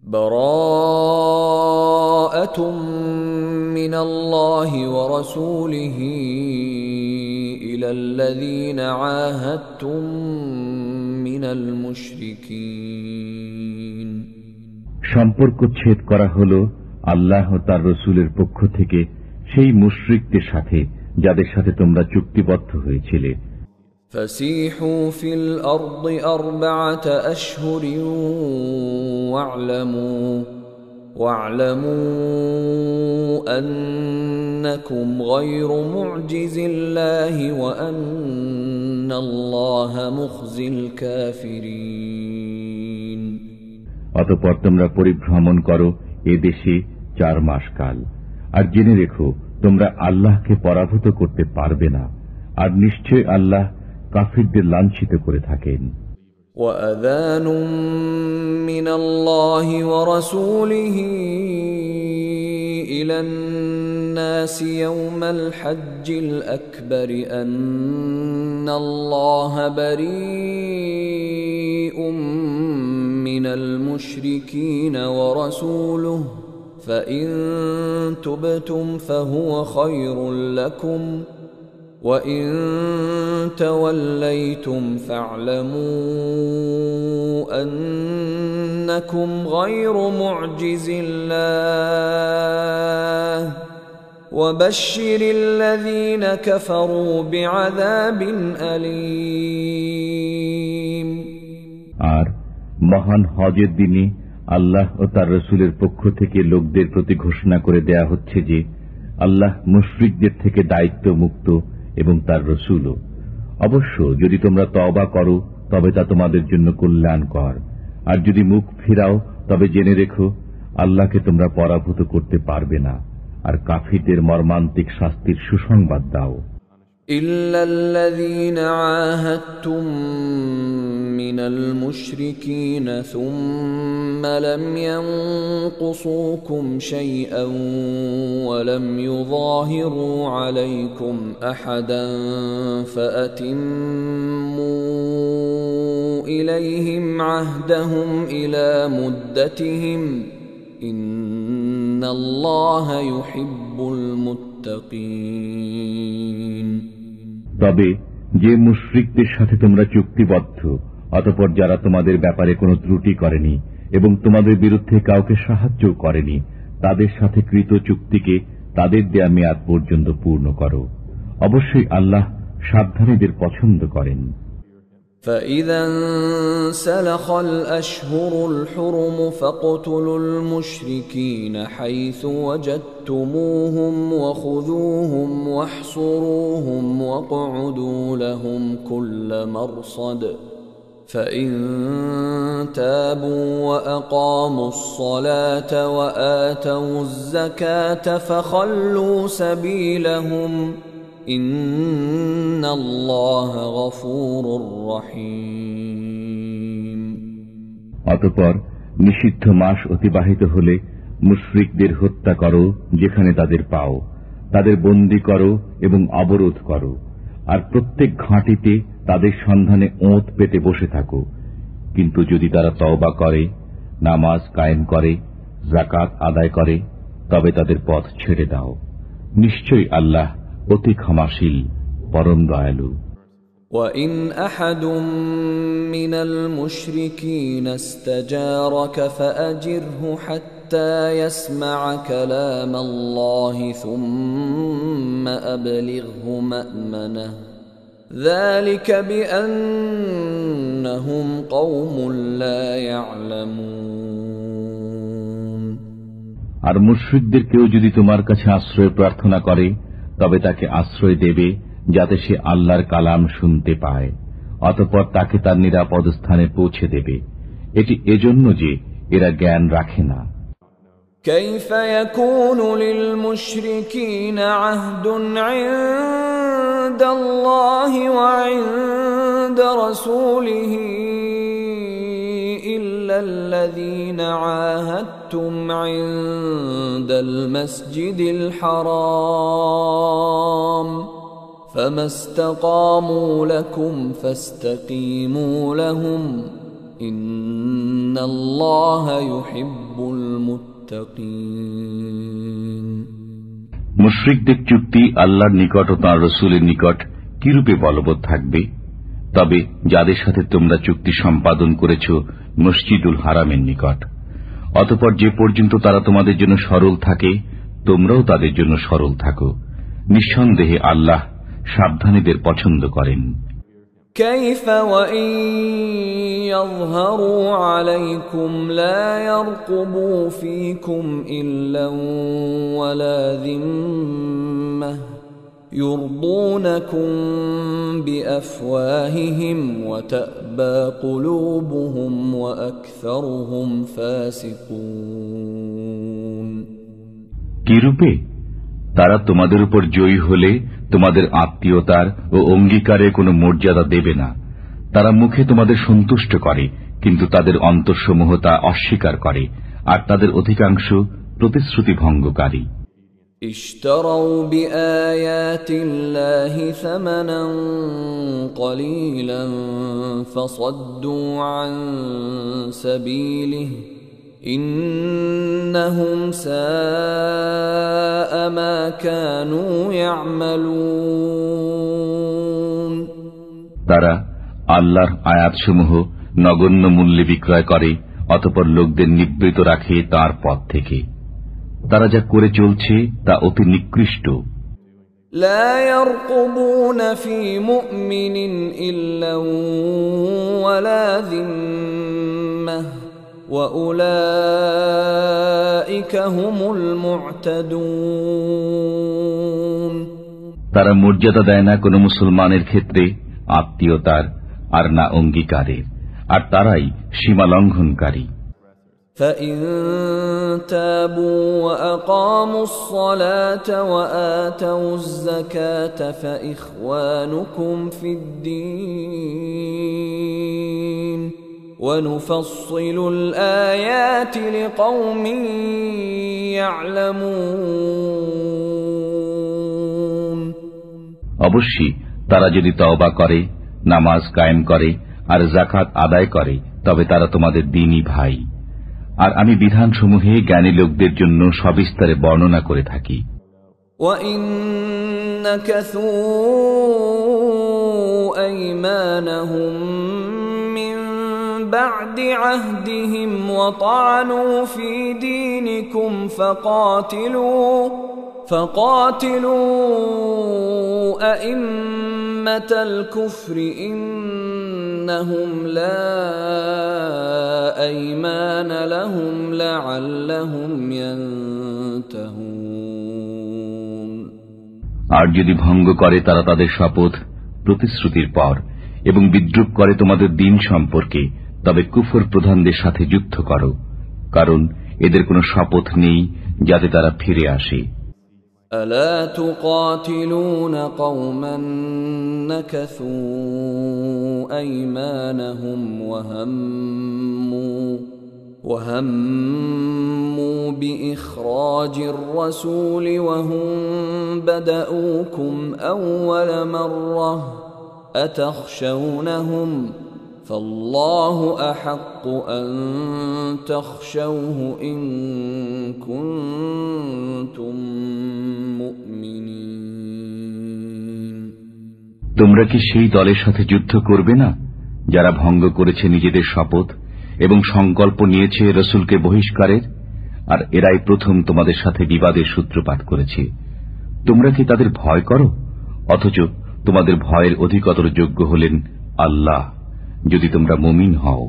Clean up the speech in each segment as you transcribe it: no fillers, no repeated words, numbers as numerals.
براءة من الله ورسوله إلى الذين عاهدتم من المشركين সম্পর্ক ছেদ করা হলো আল্লাহ ও তার রাসূলের পক্ষ থেকে সেই মুশরিকদের সাথে যাদের সাথে তোমরা চুক্তিবদ্ধ হয়েছিলে। فسيحوا في الأرض 4 أشهر واعلموا أنكم غير معجز الله وأن الله مخزي الكافرين অতঃপর তোমরা পরিভ্রমণ করো এ দেশে 4 মাস কাল, আর জেনে রেখো তোমরা আল্লাহকে পরাভূত করতে পারবে না, আর নিশ্চয় আল্লাহ কাফিরদের লাঞ্ছিত করে থাকেন। وَأَذَانٌ مِّنَ اللَّهِ وَرَسُولِهِ إِلَى النَّاسِ يَوْمَ الْحَجِّ الْأَكْبَرِ أَنَّ اللَّهَ بَرِيءٌ مِّنَ الْمُشْرِكِينَ وَرَسُولُهُ فَإِن تُبْتُمْ فَهُوَ خَيْرٌ لَّكُمْ وَإِن تَوَلَّيْتُمْ فَاعْلَمُوا أَنَّكُمْ غَيْرُ مُعْجِزِ اللَّهِ وَبَشِّرِ الَّذِينَ كَفَرُوا بِعَذَابٍ أَلِيمٍ আর মহান হজের দিনে আল্লাহ ও তার রাসূলের পক্ষ থেকে লোকদের প্রতি ঘোষণা করে দেয়া হচ্ছে যে আল্লাহ মুশরিকদের থেকে দায়িত্ব মুক্ত এবং তার রাসূলও। অবশ্য যদি তোমরা তওবা করো তবে তা তোমাদের জন্য কল্যাণকর, আর যদি মুখ ফিরাও তবে জেনে রেখো আল্লাহকে তোমরা পরাভূত করতে পারবে না, আর কাফিরদের মর্মান্তিক শাস্তির সুসংবাদ দাও। إلا الذين عاهدتم من المشركين ثم لم ينقصوكم شيئا ولم يظاهروا عليكم أحدا فأتموا إليهم عهدهم إلى مدتهم إن الله يحب المتقين তবে যে মুশরিকদের সাথে তোমরা চুক্তিবদ্ধ অতঃপর যারা তোমাদের ব্যাপারে কোনো ত্রুটি করেনি এবং তোমাদের বিরুদ্ধে কাউকে সাহায্য করেনি, তাদের সাথে কৃত চুক্তিকে তাদের দেয়া মেয়াদ পর্যন্ত পূর্ণ করো। অবশ্যই আল্লাহ সাবধানীদের পছন্দ করেন। فَإِذَا انسَلَخَ الْأَشْهُرُ الْحُرُمُ فَاقْتُلُوا الْمُشْرِكِينَ حَيْثُ وَجَدتُّمُوهُمْ وَخُذُوهُمْ وَاحْصُرُوهُمْ وَاقْعُدُوا لَهُمْ كُلَّ مَرْصَدٍ فَإِن تَابُوا وَأَقَامُوا الصَّلَاةَ وَآتَوُا الزَّكَاةَ فَخَلُّوا سَبِيلَهُمْ ইন্নাল্লাহ গফুরুর রহিম। অতঃপর নিষিদ্ধ মাস অতিবাহিত হলে মুশরিকদের হত্যা করো যেখানে তাদের পাও, তাদের বন্দী করো এবং অবরোধ করো, আর প্রত্যেক ঘাঁটিতে তাদের সন্ধানে ওঁত পেতে বসে থাকো। কিন্তু যদি তারা তওবা করে, নামাজ কায়েম করে, যাকাত আদায় করে, তবে তাদের পথ ছেড়ে দাও। নিশ্চয়ই আল্লাহ অতি ক্ষমাশীল, পরম দয়ালু। وَإِنْ أَحَدٌ مِّنَ الْمُشْرِكِينَ اسْتَجَارَكَ فَأَجِرْهُ حَتَّى يَسْمَعَ كَلَامَ اللَّهِ ثُمَّ أَبْلِغْهُ مَأْمَنَهُ ذَلِكَ بِأَنَّهُمْ قَوْمٌ لَّا يَعْلَمُونَ। আর মুশরিকদের কেউ যদি তোমার কাছে আশ্রয় প্রার্থনা করে তবে তাকে আশ্রয় দেবে যাতে সে আল্লাহর কালাম শুনতে পায়, অতঃপর তাকে তার নিরাপদ স্থানে পৌঁছে দেবে। এটি এজন্য যে এরা জ্ঞান রাখে না। كيف يكون للمشركين عهد عند الله وعند رسوله إلا الذين عاهدتم عند المسجد الحرام فما استقاموا لكم فاستقيموا لهم ইন্নাল্লাহা ইউহিব্বুল মুত্তাকিন। মুশরিকদের চুক্তি আল্লাহর নিকট ও তাঁর রাসূলের নিকট কিরূপে বলবৎ থাকবে? তবে যাদের সাথে তোমরা চুক্তি সম্পাদন করেছ মসজিদুল হারামের নিকট, অতঃপর যে পর্যন্ত তারা তোমাদের জন্য সরল থাকে তোমরাও তাদের জন্য সরল থাকো। নিঃসন্দেহে আল্লাহ সাবধানীদের পছন্দ করেন। كيف وإن يظهروا عليكم لا يرقبوا فيكم إلا ولا ذمة يرضونكم بأفواههم وتأبى قلوبهم وأكثرهم فاسقون। কিরূপে? তারা তোমাদের উপর জয়ী হলে তোমাদের আত্মীয়তার ও অঙ্গীকারে কোনো মর্যাদা দেবে না। তারা মুখে তোমাদের সন্তুষ্ট করে, কিন্তু তাদের অন্তরসমূহ তা অস্বীকার করে, আর তাদের অধিকাংশ প্রতিশ্রুতি ভঙ্গকারী। اشتروا بآيات الله ثمنا قليلا فصدوا عن سبيله إنهم ساء ما كانوا يعملون। তারা আল্লাহর আয়াতসমূহ নগণ্য মূল্যে বিক্রয় করে, অতঃপর লোকদের নিবৃত রাখে তার পথ থেকে। তারা যা করে চলছে তা অতি নিকৃষ্ট। لا يرقبون في مؤمن إلا ولا ذمة وأولئك هم المعتدون। তারা মর্যাদা দেয় না কোনো মুসলমানের ক্ষেত্রে আত্মীয়তার আর না অঙ্গীকারের, আর তারাই সীমা লঙ্ঘনকারী। فإن تابوا وأقاموا الصلاة وآتوا الزكاة فإخوانكم في الدين ونفصل الآيات لقوم يعلمون। অবশ্যই তারা যদি তওবা করে, নামাজ কায়েম করে আর যাকাত আদায় করে, তবে তারা তোমাদের দ্বীনী ভাই। আর আমি বিধানসমূহে জ্ঞানী লোকদের জন্য সবিস্তারে বর্ণনা করে থাকি। وَإِن نَكَثُوا أَيْمَانَهُم مِّن بَعْدِ عَهْدِهِمْ وَطَعَنُوا فِي دِينِكُمْ فقاتلوا أئمة الكفر إنهم لا أيمان لهم لعلهم ينتهون। আর যদি ভঙ্গ করে তারা তাদের শপথ প্রতিশ্রুতির পর এবং বিদ্রুপ করে তোমাদের দিন সম্পর্কে, তবে কুফর প্রধানদের সাথে যুদ্ধ করো, কারণ এদের কোনো শপথ নেই যাতে তারা ফিরে আসে। ألا تقاتلون قوما نكثوا أيمانهم وهموا بإخراج الرسول وهم بدؤوكم أول مرة أتخشونهم فالله أحق أن تخشوه إن كنتم مؤمنين। তোমরা কি সেই দলের সাথে যুদ্ধ করবে না যারা ভঙ্গ করেছে নিজেদের শপথ এবং সংকল্প নিয়েছে রসুলকে বহিষ্কারের? আর এরাই প্রথম তোমাদের সাথে বিবাদের সূত্রপাত করেছে। তোমরা কি তাদের ভয় করো? অথচ তোমাদের ভয়ের অধিকতর যোগ্য হলেন আল্লাহ, যদি তোমরা মুমিন হও।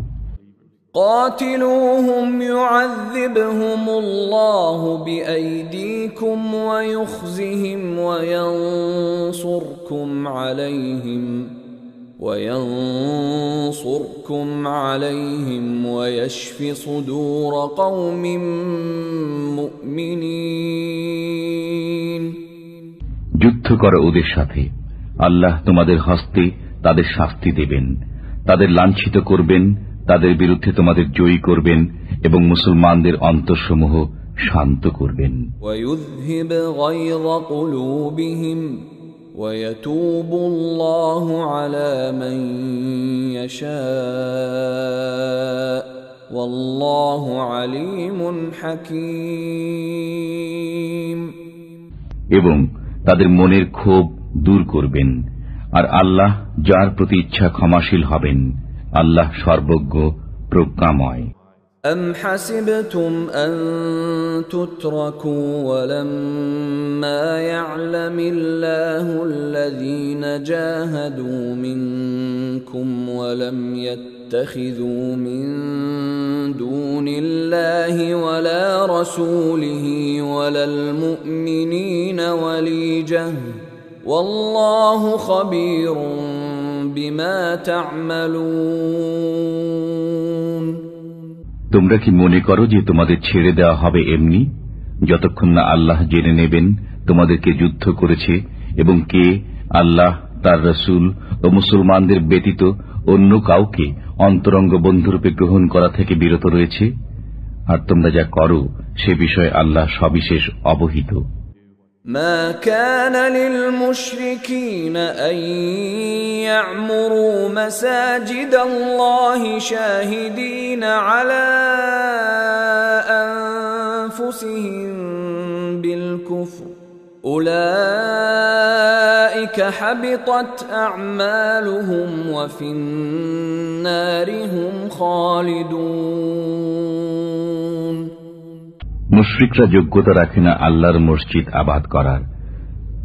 قاتلوهم يعذبهم الله بأيديكم ويخزهم وينصركم عليهم ويشف صدور قوم مؤمنين। যুদ্ধ করো ওদের সাথে, আল্লাহ তোমাদের হস্তে তাদের শাস্তি দেবেন, তাদের লাঞ্ছিত করবেন, তাদের বিরুদ্ধে তোমাদের জয়ী করবেন এবং মুসলমানদের অন্তরসমূহ শান্ত করবেন। ويذهب غيظ قلوبهم ويتوب الله على من يشاء والله عليم حكيم এবং তাদের মনের ক্ষোভ দূর করবেন, আর আল্লাহ যার প্রতি ইচ্ছা ক্ষমাশীল হবেন। আল্লাহ সর্বজ্ঞ প্রজ্ঞাময়। أم حسبتم أن تتركوا ولما يعلم الله الذين جاهدوا منكم ولم يتخذوا من دون الله ولا رسوله ولا المؤمنين وليجة والله خبير بما تعملون। তোমরা কি মনে করো যে তোমাদের ছেড়ে দেওয়া হবে এমনি, যতক্ষণ না আল্লাহ জেনে নেবেন তোমাদেরকে যুদ্ধ করেছে এবং কে আল্লাহ, তার রসুল ও মুসলমানদের ব্যতীত অন্য কাউকে অন্তরঙ্গ বন্ধুরূপে গ্রহণ করা থেকে বিরত রয়েছে? আর তোমরা যা করো সে বিষয়ে আল্লাহ সবিশেষ অবহিত। ما كان للمشركين أن يعمروا مساجد الله شاهدين على أنفسهم بالكفر أولئك حبطت أعمالهم وفي النار هم خالدون। মুশরিকরা যোগ্যতা রাখে না আল্লাহর মসজিদ আবাদ করার,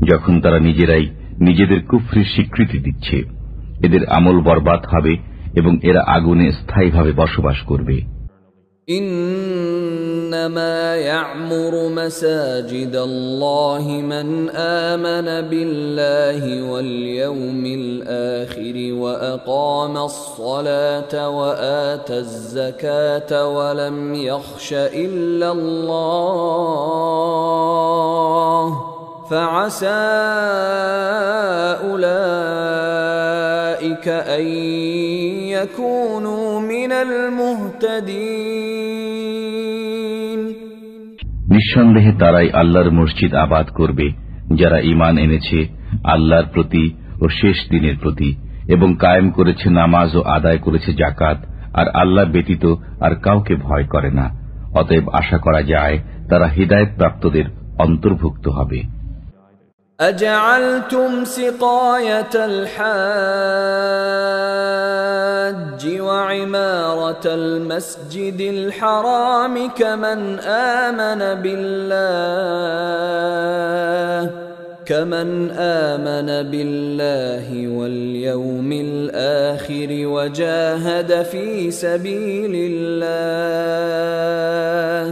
যখন তারা নিজেরাই নিজেদের কুফরির স্বীকৃতি দিচ্ছে। এদের আমল বরবাদ হবে এবং এরা আগুনে স্থায়ীভাবে বসবাস করবে। إنما يعمر مساجد الله من آمن بالله واليوم الآخر وأقام الصلاة وآتى الزكاة ولم يخش إلا الله فعسى أولئك أن يكونوا من المهتدين। নিঃসন্দেহে তারাই আল্লাহর মসজিদ আবাদ করবে যারা ঈমান এনেছে আল্লাহর প্রতি ও শেষ দিনের প্রতি এবং কায়েম করেছে নামাজ ও আদায় করেছে যাকাত, আর আল্লাহ ব্যতীত আর কাউকে ভয় করে না। অতএব আশা করা যায় তারা হিদায়াত প্রাপ্তদের অন্তর্ভুক্ত হবে। أجعلتم سقاية الحاج وعمارة المسجد الحرام كمن آمن بالله واليوم الآخر وجاهد في سبيل الله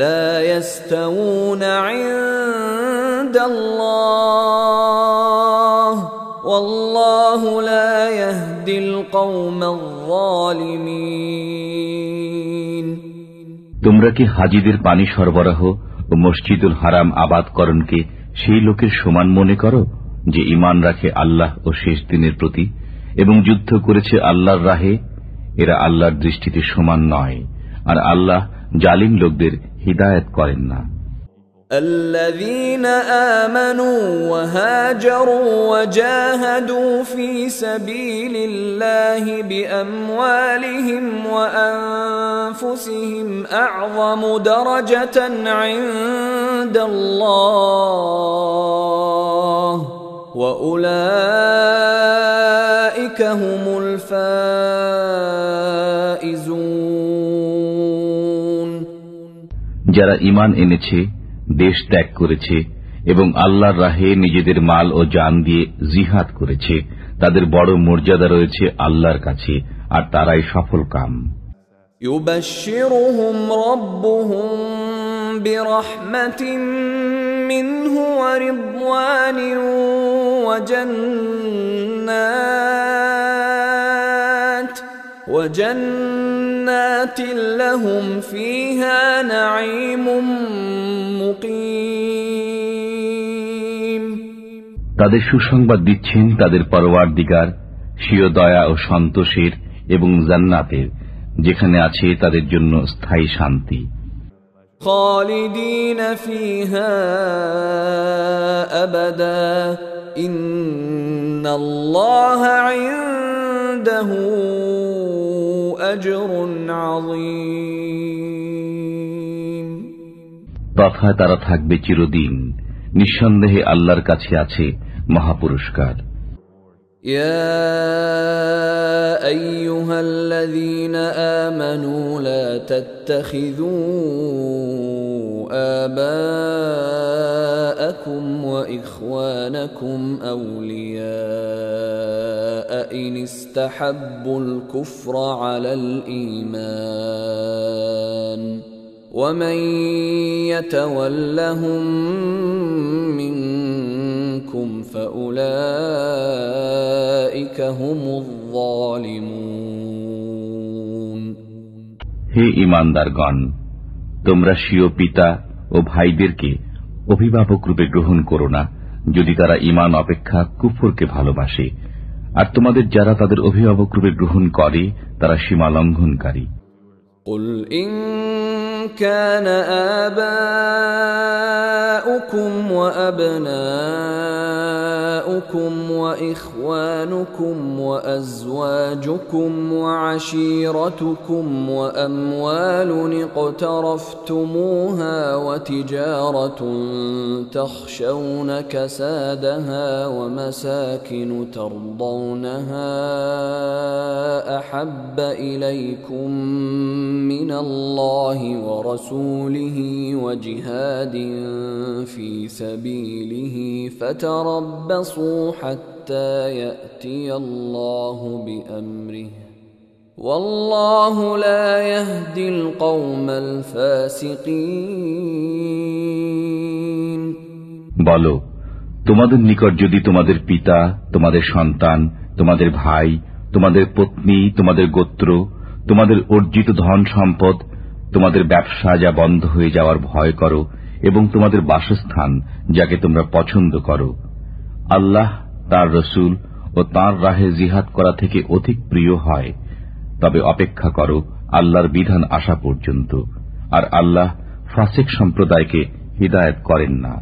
لا يستوون عند الله والله لا يهدي القوم الظالمين। তোমরা কি হাজীদের পানি সরবরাহ ও মসজিদুল হারাম আবাদকরণকে সেই লোকের সমান মনে করো যে ঈমান রাখে আল্লাহ ও শেষ দিনের প্রতি এবং যুদ্ধ করেছে আল্লাহর রাহে? এরা আল্লাহর দৃষ্টিতে সমান নয়, আর আল্লাহ জালিম লোকদের হিদায়াত করেন না। الذين آمنوا وهاجروا وجاهدوا في سبيل الله بأموالهم وأنفسهم أعظم درجة عند الله وأولئك هم الفائزون। যারা ঈমান এনেছে, দেশ ত্যাগ করেছে এবং আল্লাহর রাহে নিজেদের মাল ও জান দিয়ে জিহাদ করেছে, তাদের বড় মর্যাদা রয়েছে আল্লাহর কাছে, আর তারাই সফল কাম। يبشرهم ربهم برحمة منه ورضوان وجنات لهم فيها نعيم মুকিম। তাদের সুসংবাদ দিচ্ছেন তাদের পরওয়ারদিগার স্বীয় দয়া ও সন্তোষের এবং জান্নাতের, যেখানে আছে তাদের জন্য স্থায়ী শান্তি। খালিদিন ফিহা আবাদা ইন্নাল্লাহা عنده أجر عظيم তথা তারা থাকবে চিরদিন। নিঃসন্দেহে আল্লাহর কাছে আছে মহাপুরস্কার। يا أيها الذين آمنوا لا تتخذوا آباءكم وإخوانكم أولياء إن استحبوا الكفر على الإيمان ومن يتولهم منكم فأولئك هم الظالمون হে ঈমানদারগণ, তোমরা স্বীয় পিতা ও ভাইদেরকে অভিভাবক রূপে গ্রহণ করো না, যদি তারা ঈমান অপেক্ষা কুফরকে ভালোবাসে, আর তোমাদের যারা তাদের অভিভাবক রূপে গ্রহণ করে তারা সীমা লঙ্ঘনকারী। قل إن كان آباؤكم وأبناؤكم وإخوانكم وأزواجكم وعشيرتكم وأموال اقترفتموها وتجارة تخشون كسادها ومساكن ترضونها أحب إليكم من الله ورسوله وجهاد في سبيله فتربصوا حتى يأتي الله بأمره والله لا يهدي القوم الفاسقين বলো, তোমাদের নিকট যদি তোমাদের পিতা, তোমাদের সন্তান, তোমাদের ভাই, তোমাদের পত্নী, তোমাদের গোত্র, তোমাদের অর্জিত ধন সম্পদ, তোমাদের ব্যবসা যা বন্ধ হয়ে যাওয়ার ভয় করো এবং তোমাদের বাসস্থান যাকে তোমরা পছন্দ করো, আল্লাহ, তার রসুল ও তাঁর রাহে জিহাদ করা থেকে অধিক প্রিয় হয়, তবে অপেক্ষা করো আল্লাহর বিধান আসা পর্যন্ত, আর আল্লাহ ফাসিক সম্প্রদায়কে হিদায়াত করেন না।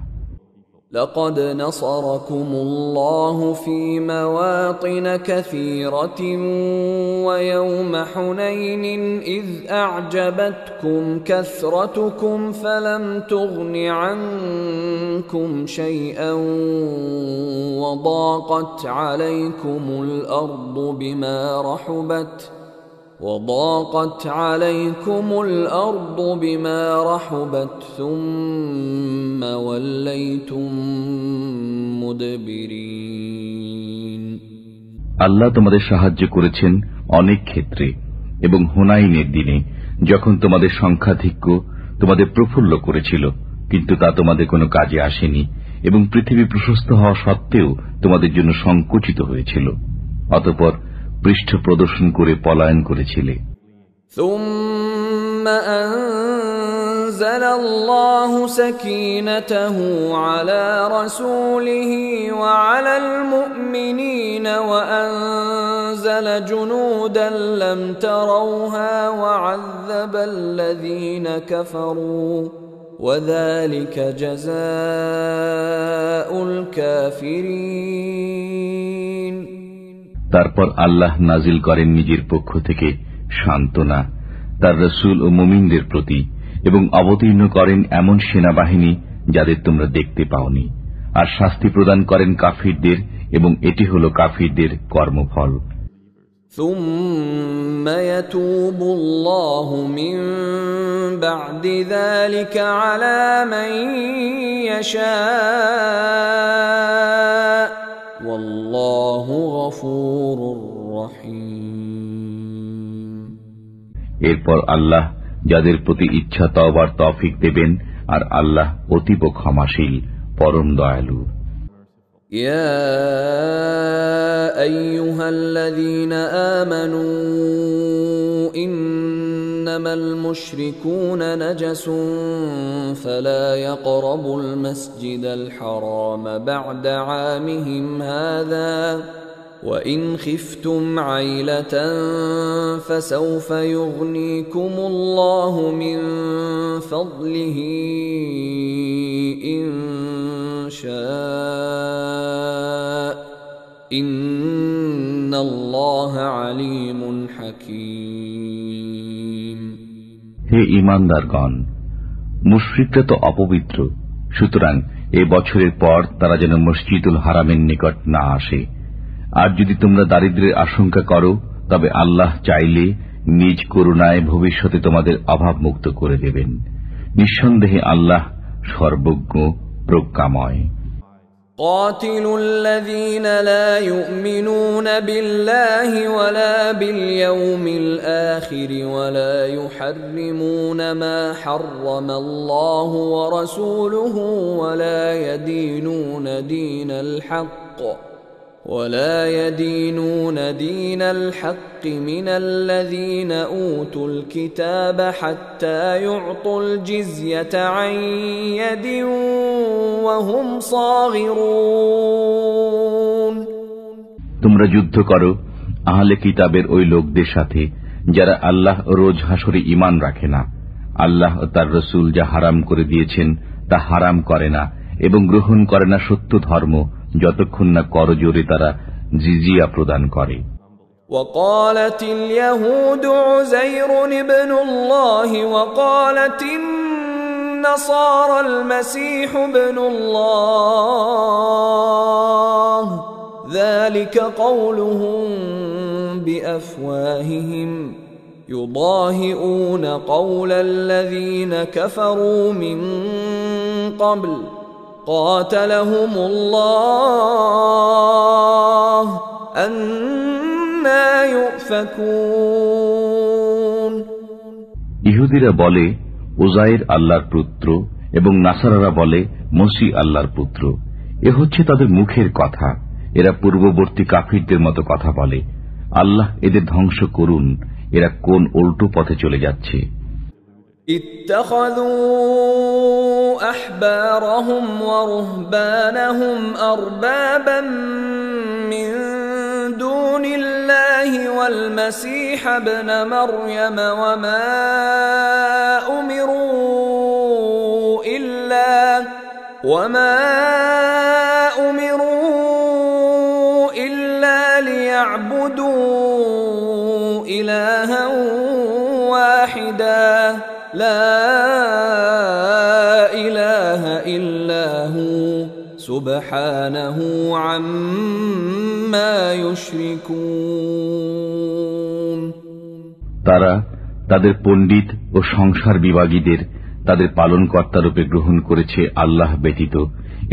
لقد نصركم الله في مواطن كثيرة ويوم حنين إذ أعجبتكم كثرتكم فلم تغن عنكم شيئا وضاقت عليكم الأرض بما رحبت ثم وليتم مدبرين আল্লাহ তোমাদের সাহায্য করেছেন অনেক ক্ষেত্রে, এবং হুনাইনের দিনে যখন তোমাদের সংখ্যাধিক্য তোমাদের প্রফুল্ল করেছিল, কিন্তু তা তোমাদের কোনো কাজে আসেনি, এবং পৃথিবী প্রশস্ত হওয়া সত্ত্বেও তোমাদের জন্য সংকুচিত হয়েছিল। অতঃপর পৃষ্ঠ প্রদর্শন করে পলায়ন করেছিলে। ثم أنزل الله سكينته على رسوله وعلى المؤمنين وأنزل جنودا لم تروها وعذب الذين كفروا وذلك جزاء الكافرين তারপর আল্লাহ নাজিল করেন নিজের পক্ষ থেকে সান্ত্বনা তার রসুল ও মুমিনদের প্রতি, এবং অবতীর্ণ করেন এমন সেনাবাহিনী যাদের তোমরা দেখতে পাওনি, আর শাস্তি প্রদান করেন কাফিরদের, এবং এটি হল কাফিরদের কর্মফল। ثم يتوب الله من بعد ذلك على من يشاء والله غفور رحيم এরপর আল্লাহ যাদের প্রতি ইচ্ছা তওবার তৌফিক দেবেন, আর আল্লাহ অতীব ক্ষমাশীল, পরম দয়ালু। يا أيها الذين آمنوا إنما المشركون نجس فلا يقربوا المسجد الحرام بعد عامهم هذا وإن خفتم عيلة فسوف يغنيكم الله من فضله إن شاء إن الله عليم حكيم. হে ঈমানদারগণ, মুশরিকরা তো অপবিত্র, সুতরাং এ বছরের পর তারা যেন মসজিদুল হারামের নিকট না আসে। আর যদি তোমরা দারিদ্র্যের আশঙ্কা করো, তবে আল্লাহ চাইলে নিজ করুণায় ভবিষ্যতে তোমাদের অভাব মুক্ত করে দেবেন। নিঃসন্দেহে আল্লাহ সর্বজ্ঞ, প্রজ্ঞাময়। قاتلوا الذين لا يؤمنون بالله ولا باليوم الآخر ولا يحرمون ما حرم الله ورسوله ولا يدينون دين الحق من الذين أوتوا الكتاب حتى يعطوا الجزية عن يد وهم صاغرون. তোমরা যুদ্ধ করো আহলে কিতাবের ওই লোকদের সাথে যারা আল্লাহ রোজ হাসরে ঈমান রাখে না, আল্লাহ ও তার রাসূল যা হারাম করে দিয়েছেন তা হারাম করে না এবং গ্রহণ করে না সত্য ধর্ম, যতক্ষণ না করজোরে তারা জিজিয়া প্রদান করে। وقالت اليهود عزير ابن الله وقالت النصارى المسيح ابن الله ذلك قولهم بأفواههم يضاهئون قول الذين كفروا من قبل قاتلهم الله أنى يؤفكون. ইহুদিরা বলে উজাইর আল্লাহর পুত্র এবং নাসারারা বলে মসিহ আল্লাহর পুত্র। এ হচ্ছে তাদের মুখের কথা। এরা পূর্ববর্তী কাফিরদের মতো কথা বলে। আল্লাহ এদের ধ্বংস করুন, এরা কোন উল্টো পথে চলে যাচ্ছে। اتخذوا أحبارهم ورهبانهم أربابا من دون الله والمسيح ابن مريم وما أمروا إلا ليعبدوا إلها واحدا لا إله إلا هو سبحانه عما يشركون. তারা তাদের পণ্ডিত ও সংসার বিভাগীদের তাদের পালনকর্তারূপে গ্রহণ করেছে আল্লাহ ব্যতীত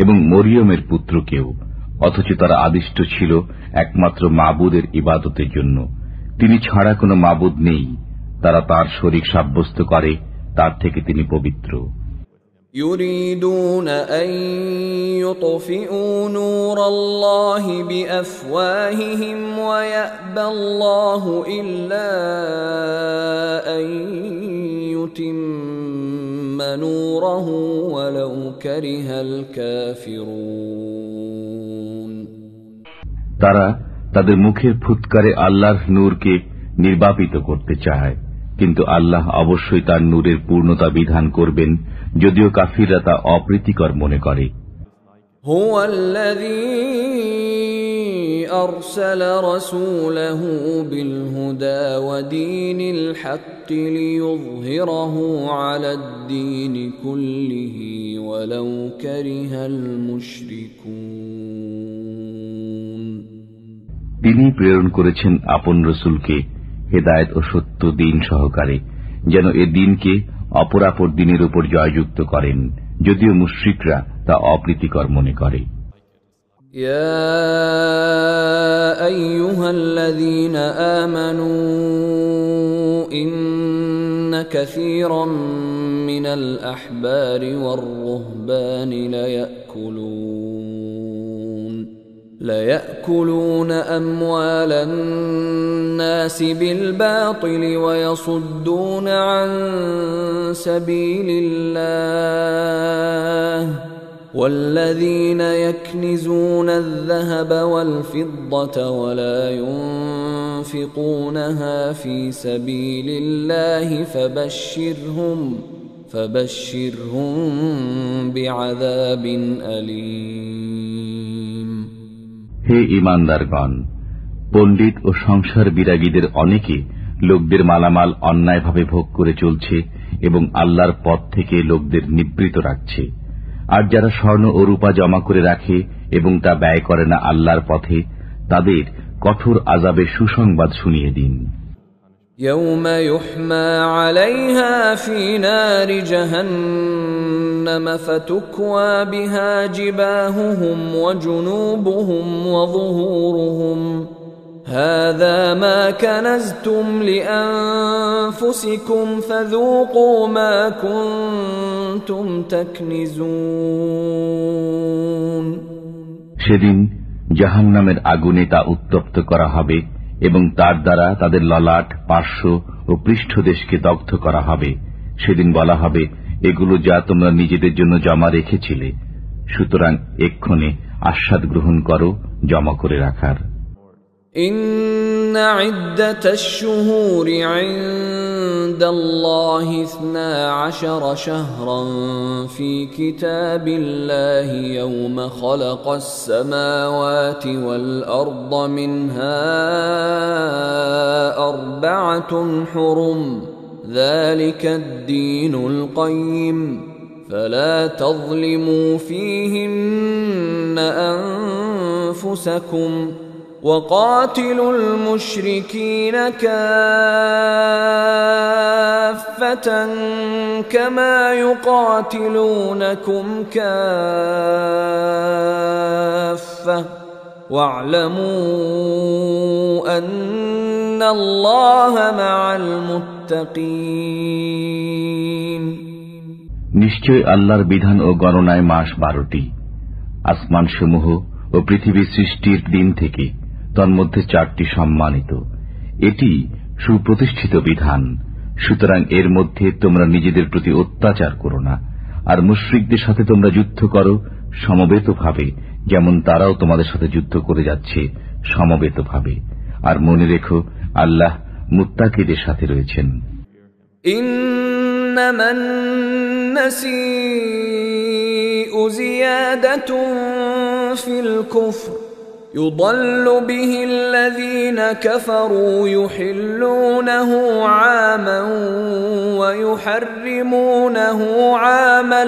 এবং মরিয়মের পুত্রকেও, অথচ তারা আদিষ্ট ছিল একমাত্র মাবুদের ইবাদতের জন্য। তিনি ছাড়া কোনো মাবুদ নেই। তারা তার শরীক সাব্যস্ত করে, তার থেকে তিনি পবিত্র। يريدون أن يطفئوا نور الله بأفواههم ويأبى الله إلا أن يتم نوره ولو كره الكافرون. তারা তাদের মুখের ফুৎকারে আল্লাহর নূরকে নির্বাপিত করতে চায়, কিন্তু আল্লাহ অবশ্যই তার নূরের পূর্ণতা বিধান করবেন, যদিও কাফিররা তা অপ্রীতিকর মনে করে। هو الذي أرسل رسوله بالهدى ودين الحق ليظهره على الدين كله ولو كره المشركون. তিনি প্রেরণ করেছেন আপন রসুলকে হেদায়েত ও সত্য দিন সহকারে, যেন এ দিনকে অপরাপর দিনের উপর জয়যুক্ত করেন, যদিও মুশরিকরা তা অপ্রীতিকর মনে করে। ইয়া আইয়ুহাল্লাযীনা আমানু ইন্না কাসীরাম মিনাল আহবারি ওয়ার রুহবানি ليأكلون أموال الناس بالباطل ويصدون عن سبيل الله والذين يكنزون الذهب والفضة ولا ينفقونها في سبيل الله فبشرهم بعذاب أليم. হে ঈমানদারগণ, পণ্ডিত ও সংসার বিরাগীদের অনেকে লোকদের মালামাল অন্যায়ভাবে ভোগ করে চলছে এবং আল্লাহর পথ থেকে লোকদের নিবৃত রাখছে। আর যারা স্বর্ণ ও রূপা জমা করে রাখে এবং তা ব্যয় করে না আল্লাহর পথে, তাদের কঠোর আযাবের সুসংবাদ শুনিয়ে দিন। يوم يحمى عليها في نار جهنم فتكوى بها جباههم وجنوبهم وظهورهم هذا ما كنزتم لأنفسكم فذوقوا ما كنتم تكنزون। সেদিন জাহান্নামের আগুনে তা উত্তপ্ত করা হবে এবং তার দ্বারা তাদের ললাট, পার্শ্ব ও পৃষ্ঠদেশকে দগ্ধ করা হবে। সেদিন বলা হবে, এগুলো যা তোমরা নিজেদের জন্য জমা রেখেছিলে, সুতরাং এক্ষণে আস্বাদ গ্রহণ করো জমা করে রাখার। إن عدة الشهور عند الله 12 شهرا في كتاب الله يوم خلق السماوات والأرض منها 4 حرم ذلك الدين القيم فلا تظلموا فيهن أنفسكم وقاتلوا المشركين كافة كما يقاتلونكم كافة واعلموا أن الله مع المتقين। নিশ্চয় আল্লাহর বিধান ও গণনায় মাস 12টি, আসমানসমূহ ও পৃথিবী সৃষ্টির দিন থেকে তন্মধ্যে 4টি সম্মানিত। এটি সুপ্রতিষ্ঠিত বিধান, সুতরাং এর মধ্যে তোমরা নিজেদের প্রতি অত্যাচার করো না। আর মুশরিকদের সাথে তোমরা যুদ্ধ করো সমবেতভাবে, যেমন তারাও তোমাদের সাথে যুদ্ধ করে যাচ্ছে সমবেতভাবে। আর মনে রেখো, আল্লাহ মুত্তাকিদের সাথে রয়েছেন। ইন্নামান নাসিউ জিয়াদাতুন ফিল কুফর يضل به الذين كفروا يحلونه عاما ويحرمونه عاما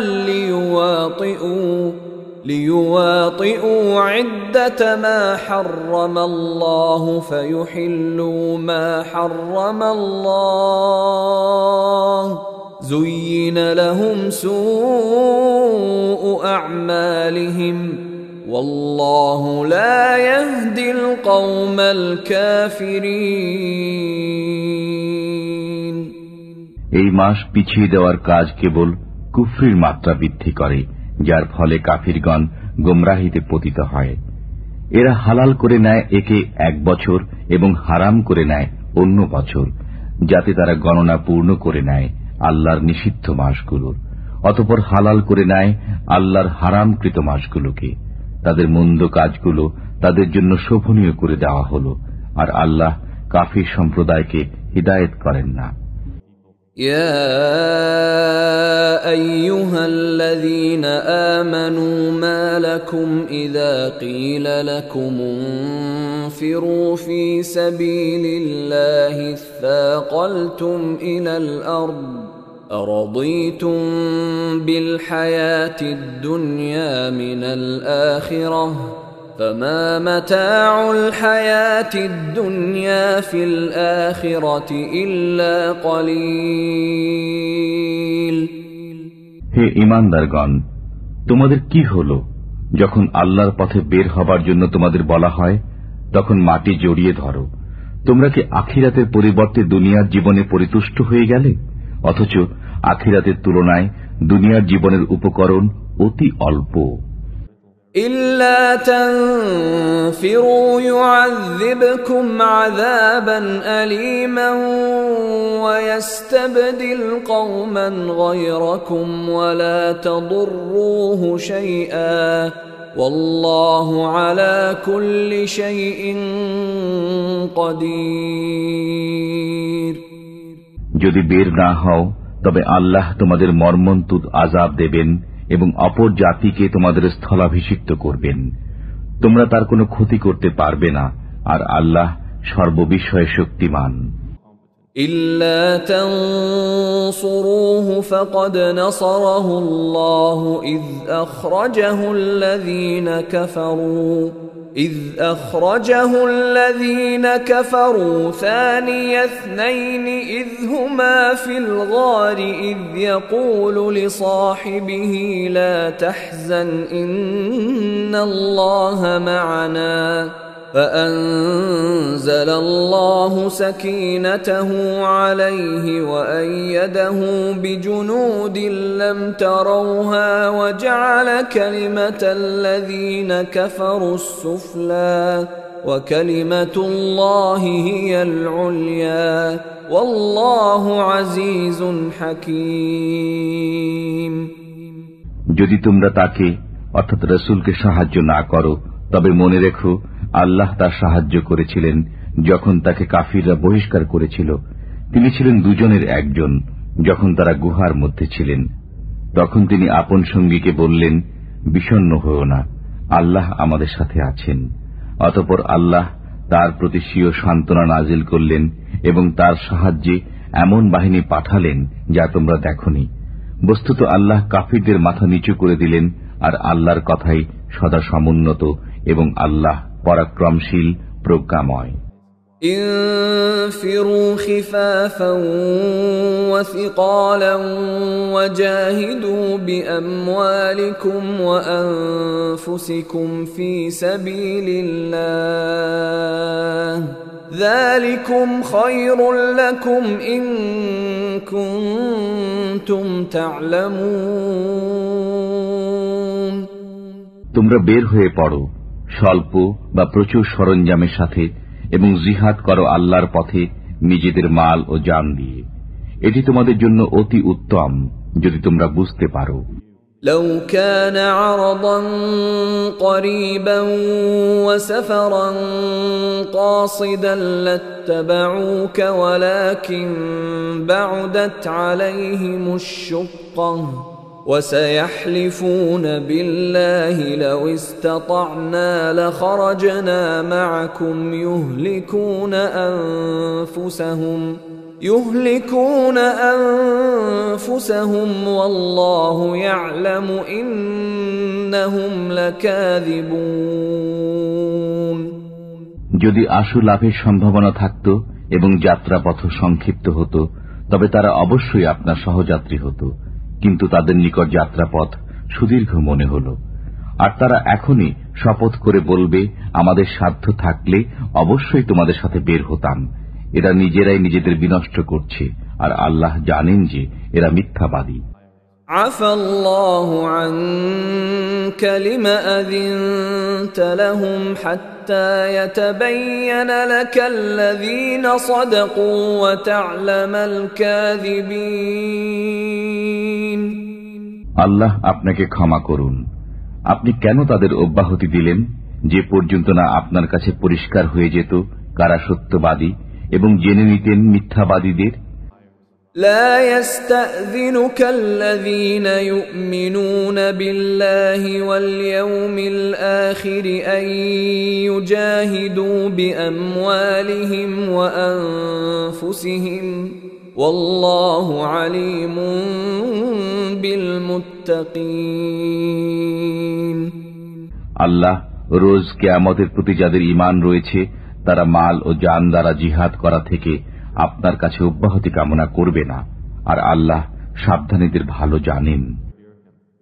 ليواطئوا عدة ما حرم الله فيحلوا ما حرم الله زين لهم سوء أعمالهم والله لا يهدي القوم الكافرين। এই মাস পিছিয়ে দেওয়ার কাজ কেবল কুফরির মাত্রা বৃদ্ধি করে, যার ফলে কাফিরগণ গোমরাহিতে পতিত হয়। এরা হালাল করে নেয় একে 1 বছর এবং হারাম করে নেয় অন্য বছর, যাতে তারা গণনা পূর্ণ করে নেয় আল্লাহর নিষিদ্ধ মাসগুলোর। অতঃপর হালাল করে নেয় আল্লাহর হারামকৃত মাসগুলোকে। তাদের মন্দ কাজগুলো তাদের জন্য শোভনীয় করে দেওয়া হল, আর আল্লাহ কাফির সম্প্রদায়কে হিদায়েত করেন না। يا أيها الذين آمنوا ما لكم إذا قيل لكم انفروا في سبيل الله اثاقلتم إلى الأرض أرضيتم بالحياة الدنيا من الآخرة فما متاع الحياة الدنيا في الآخرة إلا قليل। হে ঈমানদারগণ, তোমাদের কি হলো যখন আল্লাহর পথে বের হবার জন্য তোমাদের বলা হয়, তখন মাটি জড়িয়ে ধরো। তোমরা কি আখিরাতের পরিবর্তে দুনিয়ার জীবনে পরিতুষ্ট হয়ে গেলে? অথচ আখিরাতের তুলনায় দুনিয়ার জীবনের উপকরণ অতি অল্প। إلا تنفروا يعذبكم عذابا أليما ويستبدل قوما غيركم ولا تضروه شيئا والله على كل شيء قدير। যদি বের না হও, তবে আল্লাহ তোমাদের মর্মন্তুদ আযাব দেবেন এবং অপর জাতিকে তোমাদের স্থলাভিষিক্ত করবেন। তোমরা তার কোনো ক্ষতি করতে পারবে না, আর আল্লাহ সর্ববিষয়ে শক্তিমান। إلا تنصروه فقد نصره الله إذ أخرجه الذين كفروا ثاني اثنين إذ هما في الغار إذ يقول لصاحبه لا تحزن إن الله معنا فأنزل الله سكينته عليه وأيده بجنود لم تروها وجعل كلمة الذين كفروا السفلى وكلمة الله هي العليا والله عزيز حكيم। যদি তোমরা তাকে অর্থাৎ রাসূলকে সাহায্য না করো তবে মনে রেখো আল্লাহ তার সাহায্য করেছিলেন যখন তাকে কাফিররা বহিষ্কার করেছিল। তিনি ছিলেন দুজনের একজন। যখন তারা গুহার মধ্যে ছিলেন তখন তিনি আপন সঙ্গীকে বললেন, বিষণ্ণ হও না, আল্লাহ আমাদের সাথে আছেন। অতঃপর আল্লাহ তার প্রতি স্বীয় সান্ত্বনা নাজিল করলেন এবং তার সাহায্যে এমন বাহিনী পাঠালেন যা তোমরা দেখনি। বস্তুত আল্লাহ কাফিরদের মাথা নিচু করে দিলেন, আর আল্লাহর কথাই সদা সমুন্নত এবং আল্লাহ পরাক্রমশীল প্রজ্ঞাময়। انفروا خفافا وثقالا وجاهدوا بأموالكم وأنفسكم في سبيل الله ذلكم خير لكم إن كنتم تعلمون। তোমরা বের হয়ে পড়ো স্বল্প বা প্রচুর সরঞ্জামের সাথে এবং জিহাদ করো আল্লাহর পথে নিজেদের মাল ও জান দিয়ে। এটি তোমাদের জন্য অতি উত্তম যদি তোমরা বুঝতে পারো। لو كان عرضا قريبا وسفرا قاصدا لاتبعوك ولكن بعدت عليهم الشقة وسيحلفون بالله لو استطعنا لخرجنا معكم يهلكون أنفسهم والله يعلم إنهم لكاذبون। যদি আশু লাভের সম্ভাবনা থাকত এবং যাত্রাপথ সংক্ষিপ্ত হতো তবে তারা অবশ্যই আপনার সহযাত্রী হতো, কিন্তু তাদের নিকট যাত্রাপথ সুদীর্ঘ মনে হল। আর তারা এখনই শপথ করে বলবে, আমাদের সাধ্য থাকলে অবশ্যই তোমাদের সাথে বের হতাম। এরা নিজেরাই নিজেদের বিনষ্ট করছে, আর আল্লাহ জানেন যে এরা মিথ্যাবাদী। আফাল্লাহু আনকা লিমা আযিনতা লাহুম হাত্তা ইয়াতাবায়্যানা লাকাল্লাযীনা সাদাকু ওয়া তা'লামাল কাযিবিন। আল্লাহ আপনাকে ক্ষমা করুন। আপনি কেন তাদের অব্যাহতি দিলেন যে পর্যন্ত না আপনার কাছে পরিষ্কার হয়ে যেত কারা সত্যবাদী এবং জেনে নিতেন মিথ্যাবাদীদের। لا يستأذنك الذين يؤمنون بالله واليوم الآخر أن يجاهدوا بأموالهم وأنفسهم والله عليم بالمتقين। আল্লাহ রোজ কিয়ামতের প্রতি যাদের ঈমান রয়েছে তারা মাল ও জান দ্বারা জিহাদ করা থেকে আপনার কাছে অব্যাহতি কামনা করবে না, আর আল্লাহ সাবধানীদের ভালো জানেন।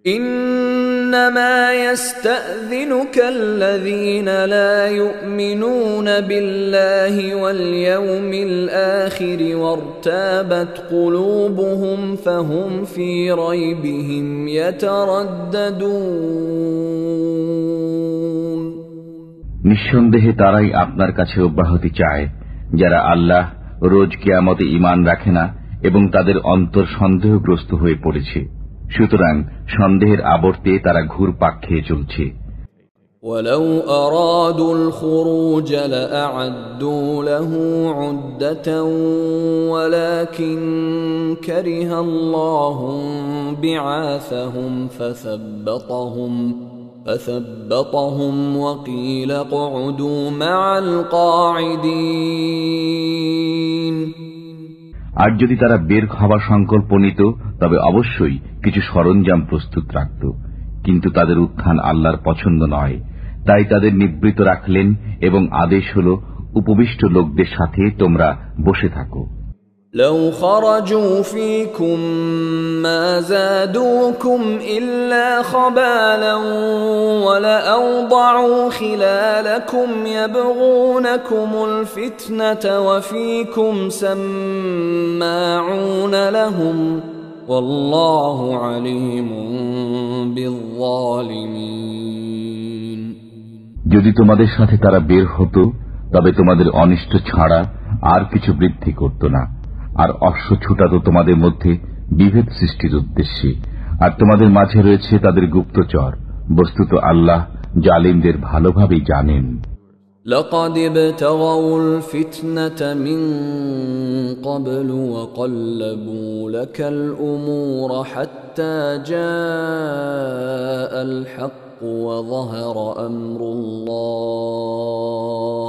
إنما يستأذنك الذين لا يؤمنون بالله واليوم الآخر وارتابت قلوبهم فهم في ريبهم يترددون। নিঃসন্দেহে তারাই আপনার কাছে অব্যাহতি চায় যারা আল্লাহ রোজ কিয়ামতে ঈমান রাখে না এবং তাদের অন্তর সন্দেহগ্রস্ত হয়ে পড়েছে, সুতরাং সন্দেহের আবর্তে তারা ঘুরপাক খেয়ে চলছে। ولو أرادوا الخروج لأعدوا له عدة ولكن كره الله بعاثهم فثبطهم وقيل اقعدوا مع القاعدين আর যদি তারা বের হওয়ার সংকল্প নিত তবে অবশ্যই কিছু সরঞ্জাম প্রস্তুত রাখত, কিন্তু তাদের উত্থান আল্লাহর পছন্দ নয়, তাই তাদের নিবৃত রাখলেন এবং আদেশ হল উপবিষ্ট লোকদের সাথে তোমরা বসে থাকো। لو خرجوا فيكم ما زادوكم إلا خبالا ولأوضعوا خلالكم يبغونكم الفتنة وفيكم سماعون لهم والله عليم بالظالمين যদি তোমাদের সাথে তারা বের হতো তবে তোমাদের অনিষ্ট ছাড়া আর কিছু বৃদ্ধি করত না, আর অশ্ব ছুটাতো তোমাদের মধ্যে বিভেদ সৃষ্টির উদ্দেশ্যে, আর তোমাদের মাঝে রয়েছে তাদের গুপ্তচর। বস্তুত আল্লাহ জালিমদের ভালোভাবেই জানেন। لقد ابتغوا الفتنة من قبل وقلبوا لك الأمور حتى جاء الحق وظهر أمر الله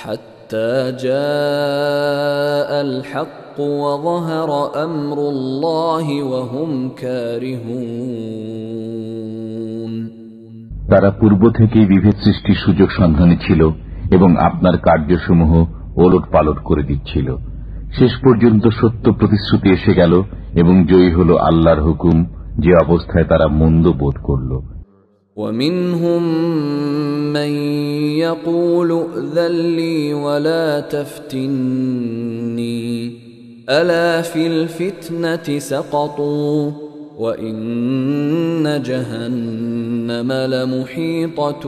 حتى جاء الحق وظهر أمر الله وهم كارهون তারা পূর্ব থেকেই বিভেদ সৃষ্টির সুযোগ সন্ধানে ছিল এবং আপনার কার্যসমূহ ওলট পালট করে দিচ্ছিল। শেষ পর্যন্ত সত্য প্রতিশ্রুতি এসে গেল এবং জয়ী হল আল্লাহর হুকুম, যে অবস্থায় তারা মন্দ বোধ করল। ومنهم من يقول ائذن لي ولا تفتني ألا في الفتنة سقطوا وإن جهنم لمحيطة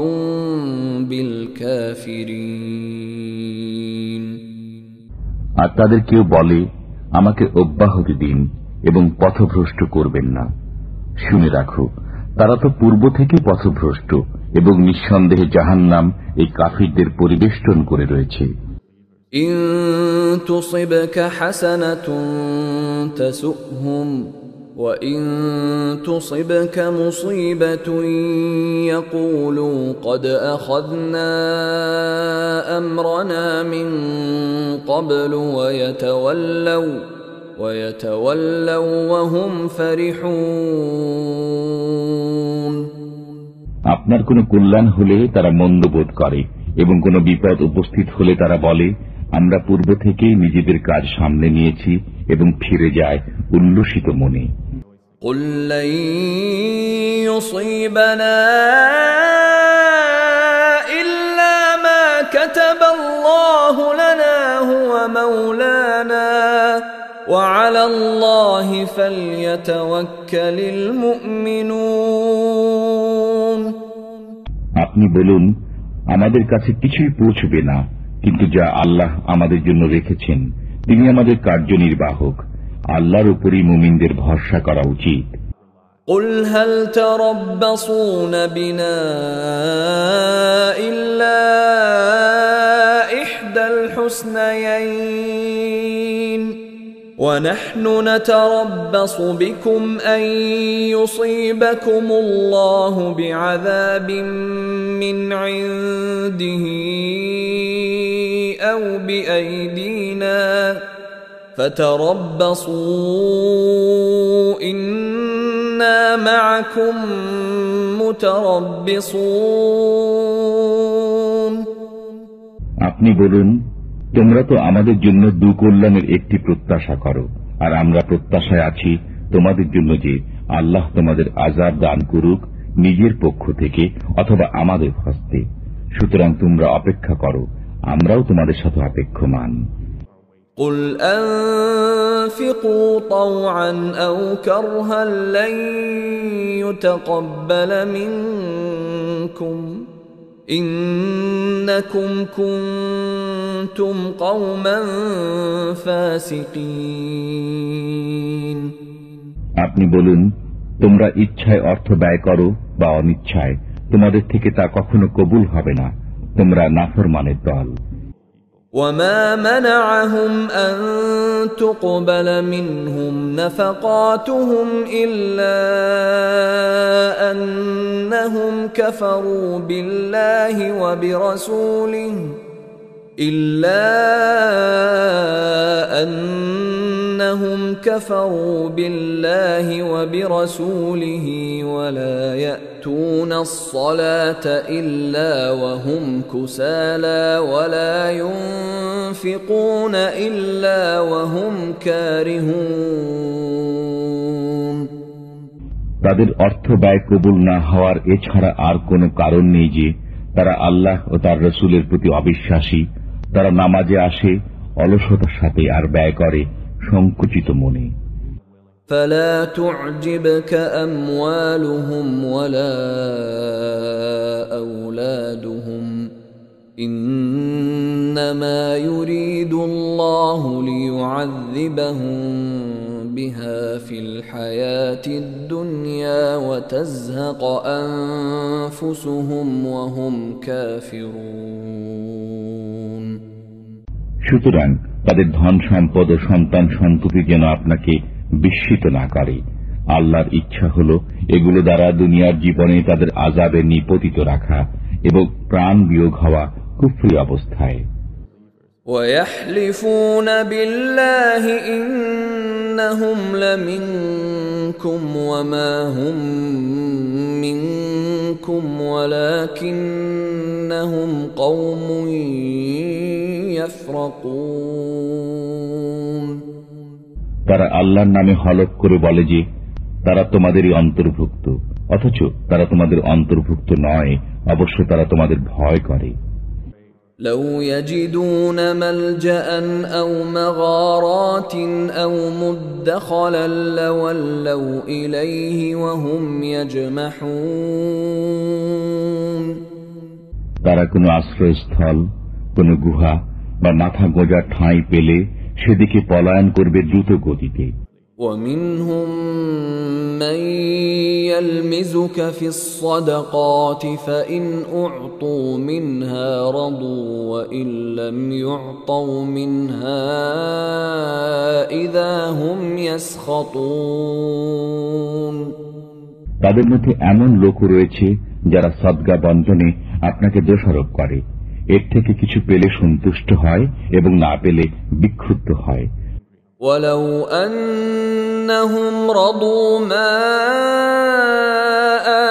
بالكافرين আর তাদের কেউ বলে, আমাকে অব্যাহতি দিন এবং পথভ্রষ্ট করবেন না। শুনে রাখো, তারা তো পূর্ব থেকে পথভ্রষ্ট এবং নিঃসন্দেহে জাহান্নাম এই কাফিরদের পরিবেষ্টন করে রয়েছে। إن تصبك حسنة تسؤهم وإن تصبك مصيبة يقولوا قد أخذنا أمرنا من قبل ويتولوا وهم فرحون আপনার কোনো কল্যাণ হলে তারা মন্দবোধ করে এবং কোনো বিপদ উপস্থিত হলে তারা বলে, আমরা পূর্ব থেকেই নিজেদের কাজ সামলে নিয়েছি, এবং ফিরে যায় উল্লসিত মনে। قل لن يصيبنا إلا ما كتب الله لنا هو مولانا وعلى الله فليتوكل المؤمنون আপনি বলুন, আমাদের কাছে কিছুই পৌঁছবে না, কিন্তু যা আল্লাহ আমাদের জন্য রেখেছেন তিনি আমাদের কার্যনির্বাহক। আল্লাহর উপরই মুমিনদের ভরসা করা উচিত। قل هل تربصون بنا إلا إحدى الحسنيين ونحن نتربص بكم أن يصيبكم الله بعذاب من عنده أو بأيدينا فتربصوا إنا معكم متربصون আপনি বলুন, তোমরা তো আমাদের জন্য দুকল্যাণের একটি প্রত্যাশা করো, আর আমরা প্রত্যাশায় আছি তোমাদের জন্য যে আল্লাহ তোমাদের আযাব দান করুক নিজের পক্ষ থেকে অথবা আমাদের হস্তে। সুতরাং তোমরা অপেক্ষা করো, আমরাও তোমাদের সাথে অপেক্ষমান। قل أنفقوا طوعا أو كرها لن يتقبل منكم إنكم كنتم قوما فاسقين আপনি বলুন, তোমরা ইচ্ছায় অর্থ ব্যয় করো বা অনিচ্ছায়, তোমাদের থেকে তা কখনো কবুল হবে না, তোমরা নাফরমানের দল। وما منعهم أن تقبل منهم نفقاتهم إلا أنهم كفروا بالله وبرسوله ولا يأتون الصلاة إلا وهم كسالى ولا ينفقون إلا وهم كارهون তাদের অর্থ ব্যয় কবুল না হওয়ার এছাড়া আর কোনো কারণ নেই যে তারা আল্লাহ ও তার রাসূলের প্রতি অবিশ্বাসী। তারা নামাজে আসে অলসতার সাথে আর ব্যয় করে সংকুচিত মনে। فلا تعجبك أموالهم ولا أولادهم إنما يريد الله ليعذبهم بها في الحياة الدنيا وتزهق أنفسهم وهم كافرون সুতরাং তাদের ধন সম্পদ ও সন্তান সন্ততি যেন আপনাকে বিস্মিত না করে। আল্লাহর ইচ্ছা হল এগুলো দ্বারা দুনিয়ার জীবনে তাদের আযাবে নিপতিত রাখা এবং প্রাণ বিয়োগ হওয়া কুফরি অবস্থায়। ويحلفون بالله إنهم لمنكم وما هم منكم ولكنهم قوم يفرقون তারা আল্লাহর নামে হলফ করে বলে যে তারা তোমাদেরই অন্তর্ভুক্ত, অথচ তারা তোমাদের অন্তর্ভুক্ত নয়। অবশ্য তারা তোমাদের ভয় করে। لو يجدون ملجأ أو مغارات أو مدخلا لولوا إليه وهم يجمحون তারা কোনো আশ্রয়স্থল, কোনো গুহা বা মাথা গোঁজার ঠাঁই পেলে সেদিকে পলায়ন করবে দ্রুত গতিতে। ومنهم من يلمزك في الصدقات فإن أعطوا منها رضوا وإن لم يعطوا منها إذا هم يسخطون তাদের মধ্যে এমন লোক রয়েছে যারা সদকা বন্টনে আপনাকে দোষারোপ করে, এর থেকে কিছু পেলে সন্তুষ্ট হয় এবং না পেলে বিক্ষুব্ধ হয়। ولو أنهم رضوا ما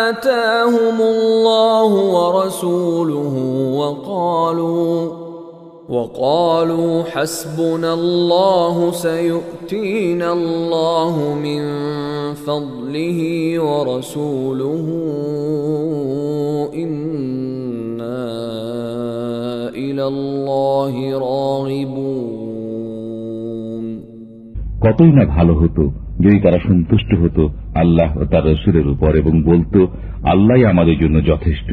آتاهم الله ورسوله وقالوا حسبنا الله سيؤتينا الله من فضله ورسوله إنا إلى الله راغبون কতই না ভালো হতো যদি তারা সন্তুষ্ট হতো আল্লাহ ও তার রাসূলের উপর এবং বলতো আল্লাহই আমাদের জন্য যথেষ্ট,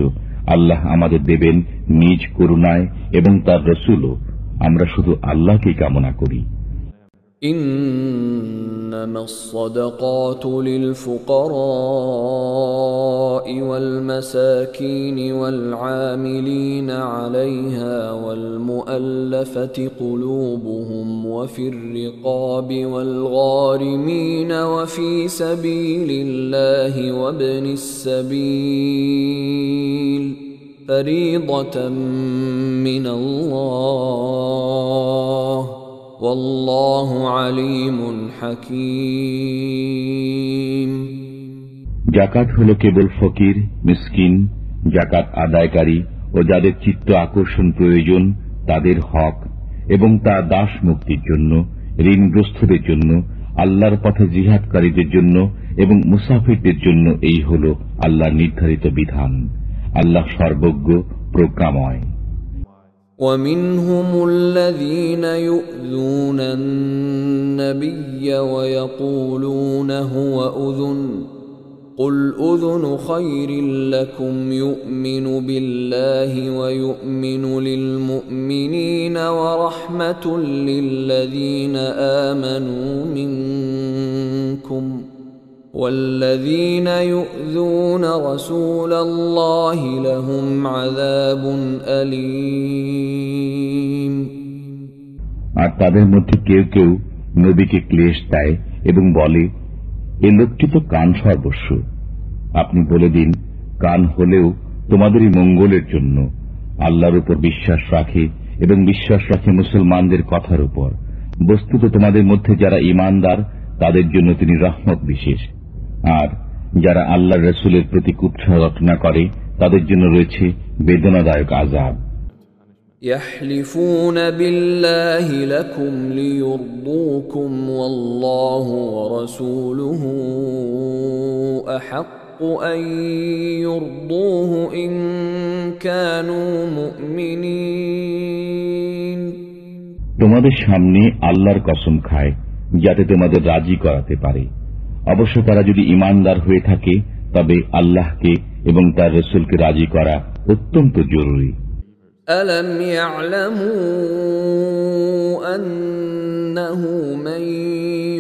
আল্লাহ আমাদের দেবেন নিজ করুণায় এবং তার রাসূলও, আমরা শুধু আল্লাহকেই কামনা করি। إنما الصدقات للفقراء والمساكين والعاملين عليها والمؤلفة قلوبهم وفي الرقاب والغارمين وفي سبيل الله وابن السبيل فريضة من الله والله عليم حكيم যাকাত হলো কেবল ফকির, মিসকিন, যাকাত আদায়কারী ও যাদের চিত্ত আকর্ষণ প্রয়োজন তাদের হক, এবং তা দাস মুক্তির জন্য, ঋণগ্রস্তদের জন্য, আল্লাহর পথে জিহাদকারীদের জন্য এবং মুসাফিরদের জন্য এই হল আল্লাহর নির্ধারিত বিধান। আল্লাহ সর্বজ্ঞ, প্রজ্ঞাময়। ومنهم الذين يؤذون النبي ويقولون هو أذن قل أذن خير لكم يؤمن بالله ويؤمن للمؤمنين ورحمة للذين آمنوا منكم والذين يؤذون رسول الله لهم عذاب أليم আর তাদের মধ্যে কেউ কেউ নবীকে ক্লেশ দেয় এবং বলে, এ লোকটি তো কান সর্বস্ব। আপনি বলে দিন, কান হলেও তোমাদেরই মঙ্গলের জন্য। আল্লাহর উপর বিশ্বাস রাখে এবং বিশ্বাস রাখে মুসলমানদের কথার উপর। বস্তুত তোমাদের মধ্যে যারা ঈমানদার তাদের জন্য তিনি রহমত বিশেষ, আর যারা আল্লাহর রাসূলের প্রতি কুৎসা রচনা করে তাদের জন্য রয়েছে বেদনাদায়ক আযাব। يحلفون بالله لكم ليرضوكم والله ورسوله أحق أن يرضوه إن كانوا مؤمنين। তোমাদের সামনে আল্লাহর কসম খায় যাতে তোমাদের রাজি করাতে পারে। অবশ্য তারা যদি ঈমানদার হয়ে থাকে তবে আল্লাহকে এবং তার রাসূলকে রাজি করা অত্যন্ত জরুরি। ألم يعلموا أنه من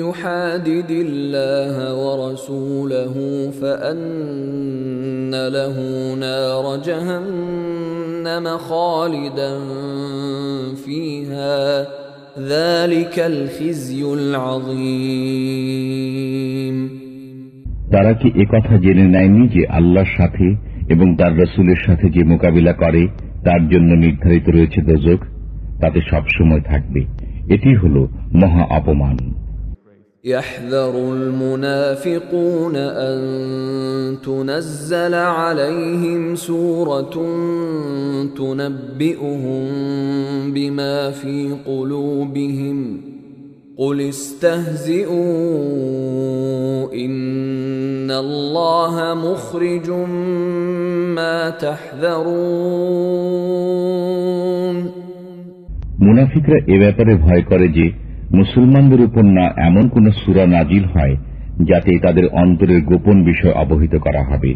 يحادد الله ورسوله فأن له نار جهنم خالدا فيها ذلك الخزي العظيم। তারা কি একথা জেনে নেয়নি যে আল্লাহর সাথে এবং তার রাসূলের সাথে যে মোকাবিলা করে তার জন্য নির্ধারিত রয়েছে দোজখ, তাতে সবসময় থাকবে। এটি হল মহা অপমান। يحذر المنافقون أن تنزل عليهم سورة تنبئهم بما في قلوبهم قل استهزئوا إن الله مخرج ما تحذرون। মুনাফিকরা এ ব্যাপারে ভয় করে যে মুসলমানদের উপর না এমন কোন সূরা নাজিল হয় যাতে তাদের অন্তরের গোপন বিষয় অবহিত করা হবে।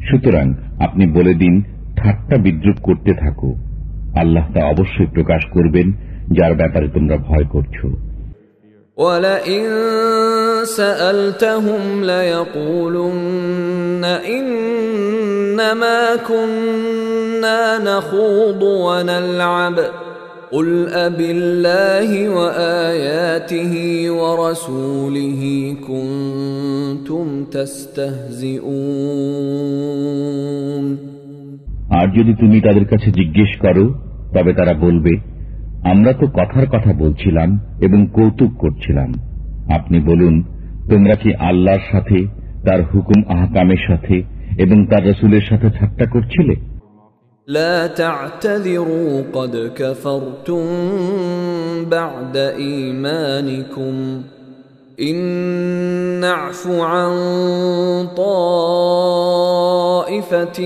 সুতরাং আপনি বলে দিন, ঠাট্টা বিদ্রুপ করতে থাকো, আল্লাহ তা অবশ্যই প্রকাশ করবেন যার ব্যাপারে তোমরা ভয় করছো। وَلَئِن سَأَلْتَهُمْ لَيَقُولُنَّ إِنَّمَا كُنَّا نَخُوضُ وَنَلْعَبُ قُلْ أَبِاللَّهِ وَآيَاتِهِ وَرَسُولِهِ كُنتُمْ تَسْتَهْزِئُونَ। আর যদি তুমি তাদের কাছে জিজ্ঞেস করো তবে তারা বলবে, আমরা তো কথার কথা বলছিলাম এবং কৌতুক করছিলাম। আপনি বলুন, তোমরা কি আল্লাহর সাথে, তার হুকুম আহকামের সাথে এবং তার রাসূলের সাথে ঠাট্টা করছিলে? لا تعتذروا قد كفرتم بعد إيمانكم إن نعف عن طائفة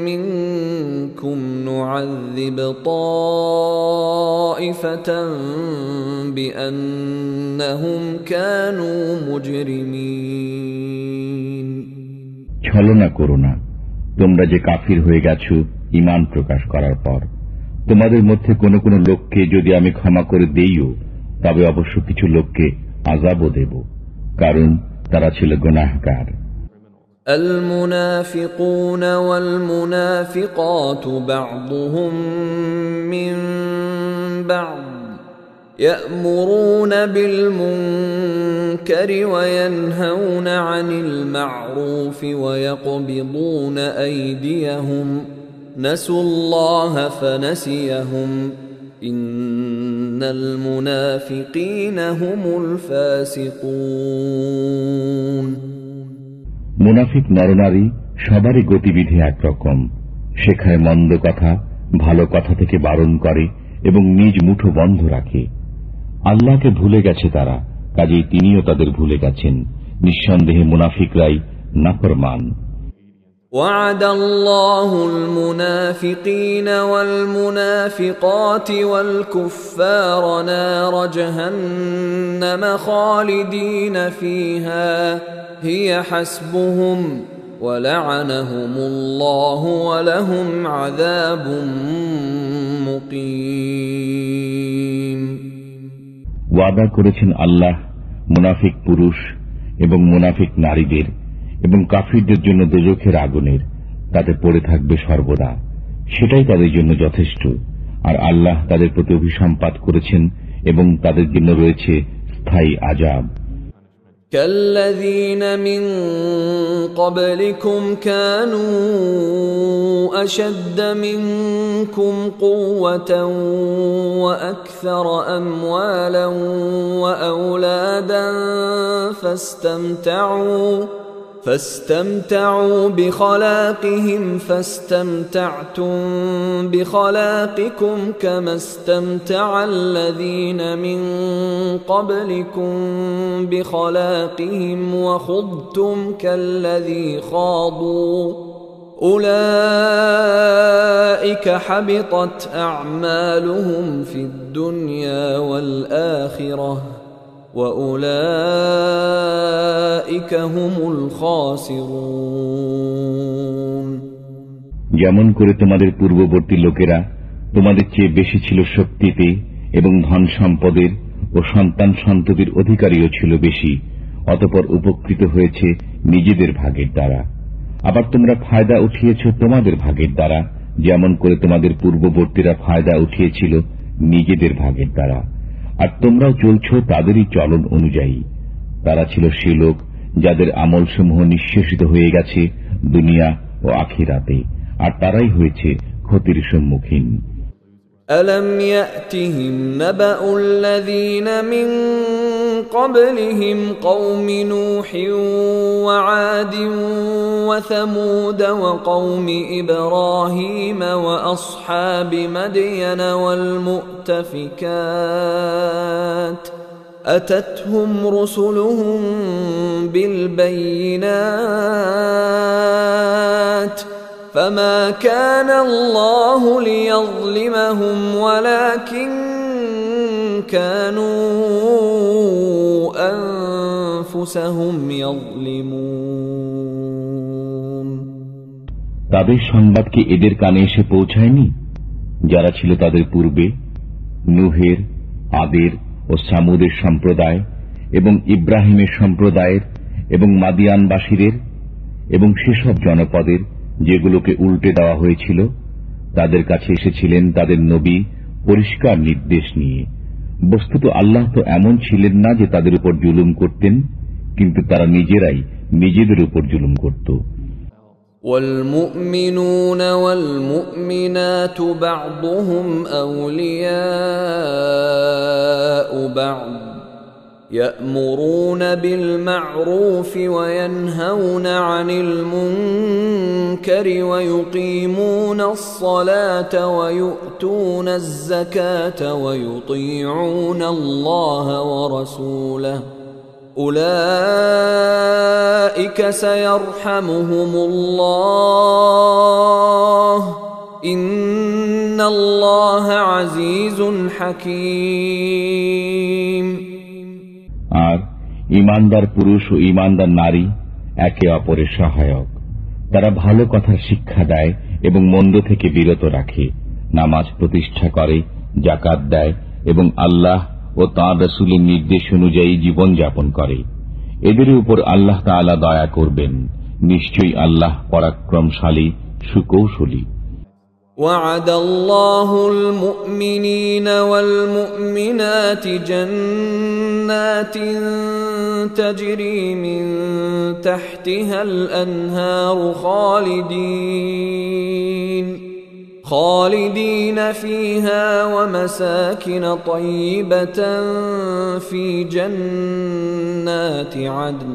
منكم نعذب طائفة بأنهم كانوا مجرمين। ছলনা করো না, তোমরা যে কাফির হয়ে গেছো ঈমান প্রকাশ করার পর। তোমাদের মধ্যে কোন কোন লোককে যদি আমি ক্ষমা করে দেইও তবে অবশ্য কিছু লোককে আযাবও দেব, কারণ তারা ছিল গুনাহগার। المنافقون والمنافقات بعضهم من بعض يأمرون بالمنكر وينهون عن المعروف ويقبضون أيديهم نسوا الله فنسيهم إن المنافقين هم الفاسقون। মুনাফিক নরনারী সবারই গতিবিধি একরকম, শেখায় মন্দ কথা, ভালো কথা থেকে বারণ করে এবং নিজ মুঠো বন্ধ রাখে। আল্লাহকে ভুলে গেছে তারা, কাজেই তিনিও তাদের ভুলে গেছেন। নিঃসন্দেহে মুনাফিকরাই নাফরমান। وعد الله المنافقين والمنافقات والكفار نار جهنم خالدين فيها هي حسبهم ولعنهم الله ولهم عذاب মুকিম। ওয়াদা করেছেন আল্লাহ মুনাফিক পুরুষ এবং মুনাফিক নারীদের এবং কাফিরদের জন্য দোজখের আগুনের, তাতে পড়ে থাকবে সর্বদা, সেটাই তাদের জন্য যথেষ্ট। আর আল্লাহ তাদের প্রতি অভিসম্পাত করেছেন এবং তাদের জন্য রয়েছে স্থায়ী আযাব। كالذين من قبلكم كانوا أشد منكم قوة وأكثر أموالا وأولادا فاستمتعوا بخلاقهم فاستمتعتم بخلاقكم كما استمتع الذين من قبلكم بخلاقهم وخضتم كالذي خاضوا أولئك حبطت أعمالهم في الدنيا والآخرة وأولئك هم الخاسرون। যেমন করে তোমাদের পূর্ববর্তী লোকেরা তোমাদের চেয়ে বেশি ছিল শক্তিতে এবং ধন সম্পদের ও সন্তান সন্ততির অধিকারীও ছিল বেশি, অতঃপর উপকৃত হয়েছে নিজেদের ভাগের দ্বারা। আবার তোমরা ফায়দা উঠিয়েছ তোমাদের ভাগের দ্বারা, যেমন করে তোমাদের পূর্ববর্তীরা ফায়দা উঠিয়েছিল নিজেদের ভাগের দ্বারা। আর তোমরাও চলছ তাদেরই চলন অনুযায়ী। তারা ছিল সে লোক যাদের আমলসমূহ নিঃশেষিত হয়ে গেছে দুনিয়া ও আখিরাতে, আর তারাই হয়েছে ক্ষতির সম্মুখীন। ألم يأتهم نبأ الذين من قبلهم قوم نوح وعاد وثمود وقوم إبراهيم وأصحاب مدين والمؤتفكات أتتهم رسلهم بالبينات فما كان الله ليظلمهم ولكن كانوا أنفسهم يظلمون। তাদের সংবাদ কি এদের কানে এসে পৌঁছায়নি যারা ছিল তাদের পূর্বে, নূহের, আদের ও সামুদের সম্প্রদায় এবং ইব্রাহিমের সম্প্রদায়ের এবং মাদিয়ানবাসীদের এবং সেসব জনপদের যেগুলোকে উল্টে দেওয়া হয়েছিল? তাদের কাছে এসেছিলেন তাদের নবী পরিষ্কার নির্দেশ নিয়ে। বস্তুত আল্লাহ তো এমন ছিলেন না যে তাদের উপর জুলুম করতেন, কিন্তু তারা নিজেরাই নিজেদের উপর জুলুম করত। والمؤمنون والمؤمنات بعضهم أولياء بعض يأمرون بالمعروف وينهون عن المنكر ويقيمون الصلاة ويؤتون الزكاة ويطيعون الله ورسوله أولئك سيرحمهم الله إن الله عزيز حكيم। আর ঈমানদার পুরুষ ও ঈমানদার নারী একে অপরের সহায়ক। তারা ভালো কথার শিক্ষা দেয় এবং মন্দ থেকে বিরত রাখে, নামাজ প্রতিষ্ঠা করে, যাকাত দেয় এবং আল্লাহ ও তাঁর রাসূলের নির্দেশ অনুযায়ী জীবন যাপন করে। এদের উপর আল্লাহ তাআলা দয়া করবেন। নিশ্চয়ই আল্লাহ পরাক্রমশালী, সুকৌশলী। وعد الله المؤمنين والمؤمنات جنات تجري من تحتها الأنهار خالدين فيها ومساكن طيبة في جنات عدن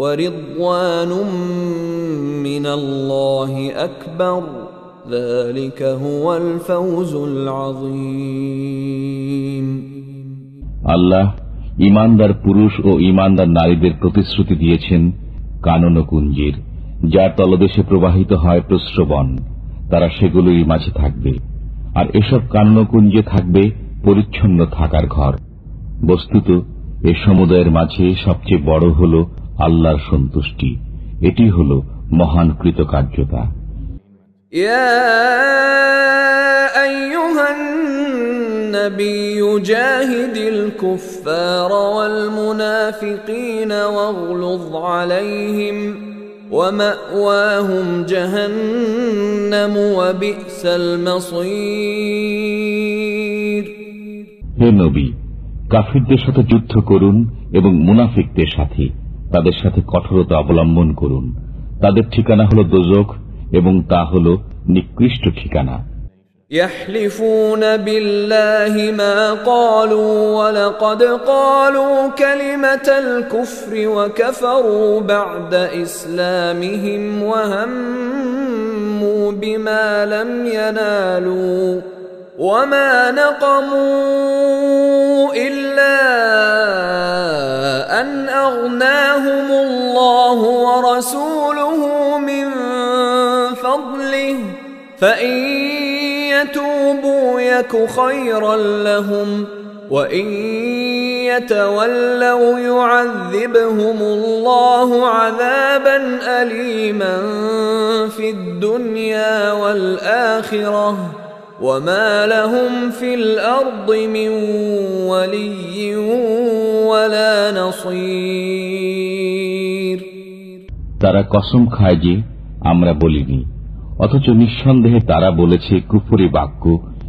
ورضوان من الله أكبر ذلك هو الفوز العظيم। আল্লাহ ঈমানদার পুরুষ ও ঈমানদার নারীদের প্রতিশ্রুতি দিয়েছেন কাননকুঞ্জের, যার তলদেশে প্রবাহিত হয় প্রস্রবণ। তারা সেগুলোই মাঝে থাকবে, আর এসব কাননকুঞ্জে থাকবে পরিচ্ছন্ন থাকার ঘর। বস্তুত এ সমুদায়ের মাঝে সবচেয়ে বড় হল আল্লাহর সন্তুষ্টি। এটি হল মহান কৃতকার্যতা। يا أيها النبي جاهد الكفار والمنافقين واغلظ عليهم ومأواهم جهنم وبئس المصير। হে নবী, কাফিরদের সাথে যুদ্ধ করুন এবং মুনাফিকদের সাথে তাদের সাথে কঠোরতা অবলম্বন করুন। তাদের ঠিকানা হল দোজখ এবং তা হল নিকৃষ্ট ঠিকানা। يحلفون بالله ما قالوا ولقد قالوا كلمة الكفر وكفروا بعد إسلامهم وهموا بما لم ينالوا وما نقموا إلا أن أغناهم الله ورسوله من فضله فإن يتوبوا يك خيرا لهم وإن يتولوا يعذبهم الله عذابا أليما في الدنيا والآخرة وما لهم في الأرض من ولي ولا نصير। তারা কসম খায় যে আমরা বলিনি, অথচ নিঃসন্দেহে তারা বলেছে কুফরি বাক্য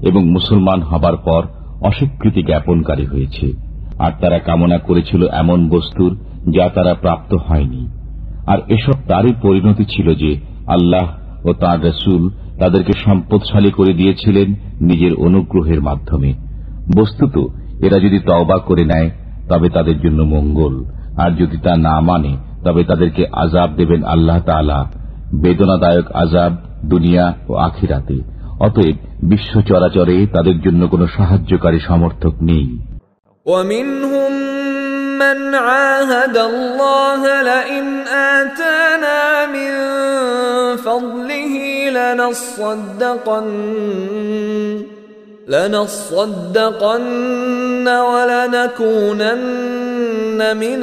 এবং মুসলমান হবার পর অস্বীকৃতি জ্ঞাপনকারী হয়েছে। আর তারা কামনা করেছিল এমন বস্তুর যা তারা প্রাপ্ত হয়নি। আর এসব তারই পরিণতি ছিল যে আল্লাহ ও তাঁর রাসূল তাদেরকে সম্পদশালী করে দিয়েছিলেন নিজের অনুগ্রহের মাধ্যমে। বস্তুত এরা যদি তওবা করে নেয় তবে তাদের জন্য মঙ্গল, আর যদি তা না মানে তবে তাদেরকে আযাব দেবেন আল্লাহ তাআলা, বেদনাদায়ক আযাব দুনিয়া ও আখিরাতে। অতএব বিশ্ব চরাচরে তাদের জন্য কোনো সাহায্যকারী সমর্থক নেই। ومنهم من عاهد الله لئن آتانا من فضله لنصدقن ولنكونن من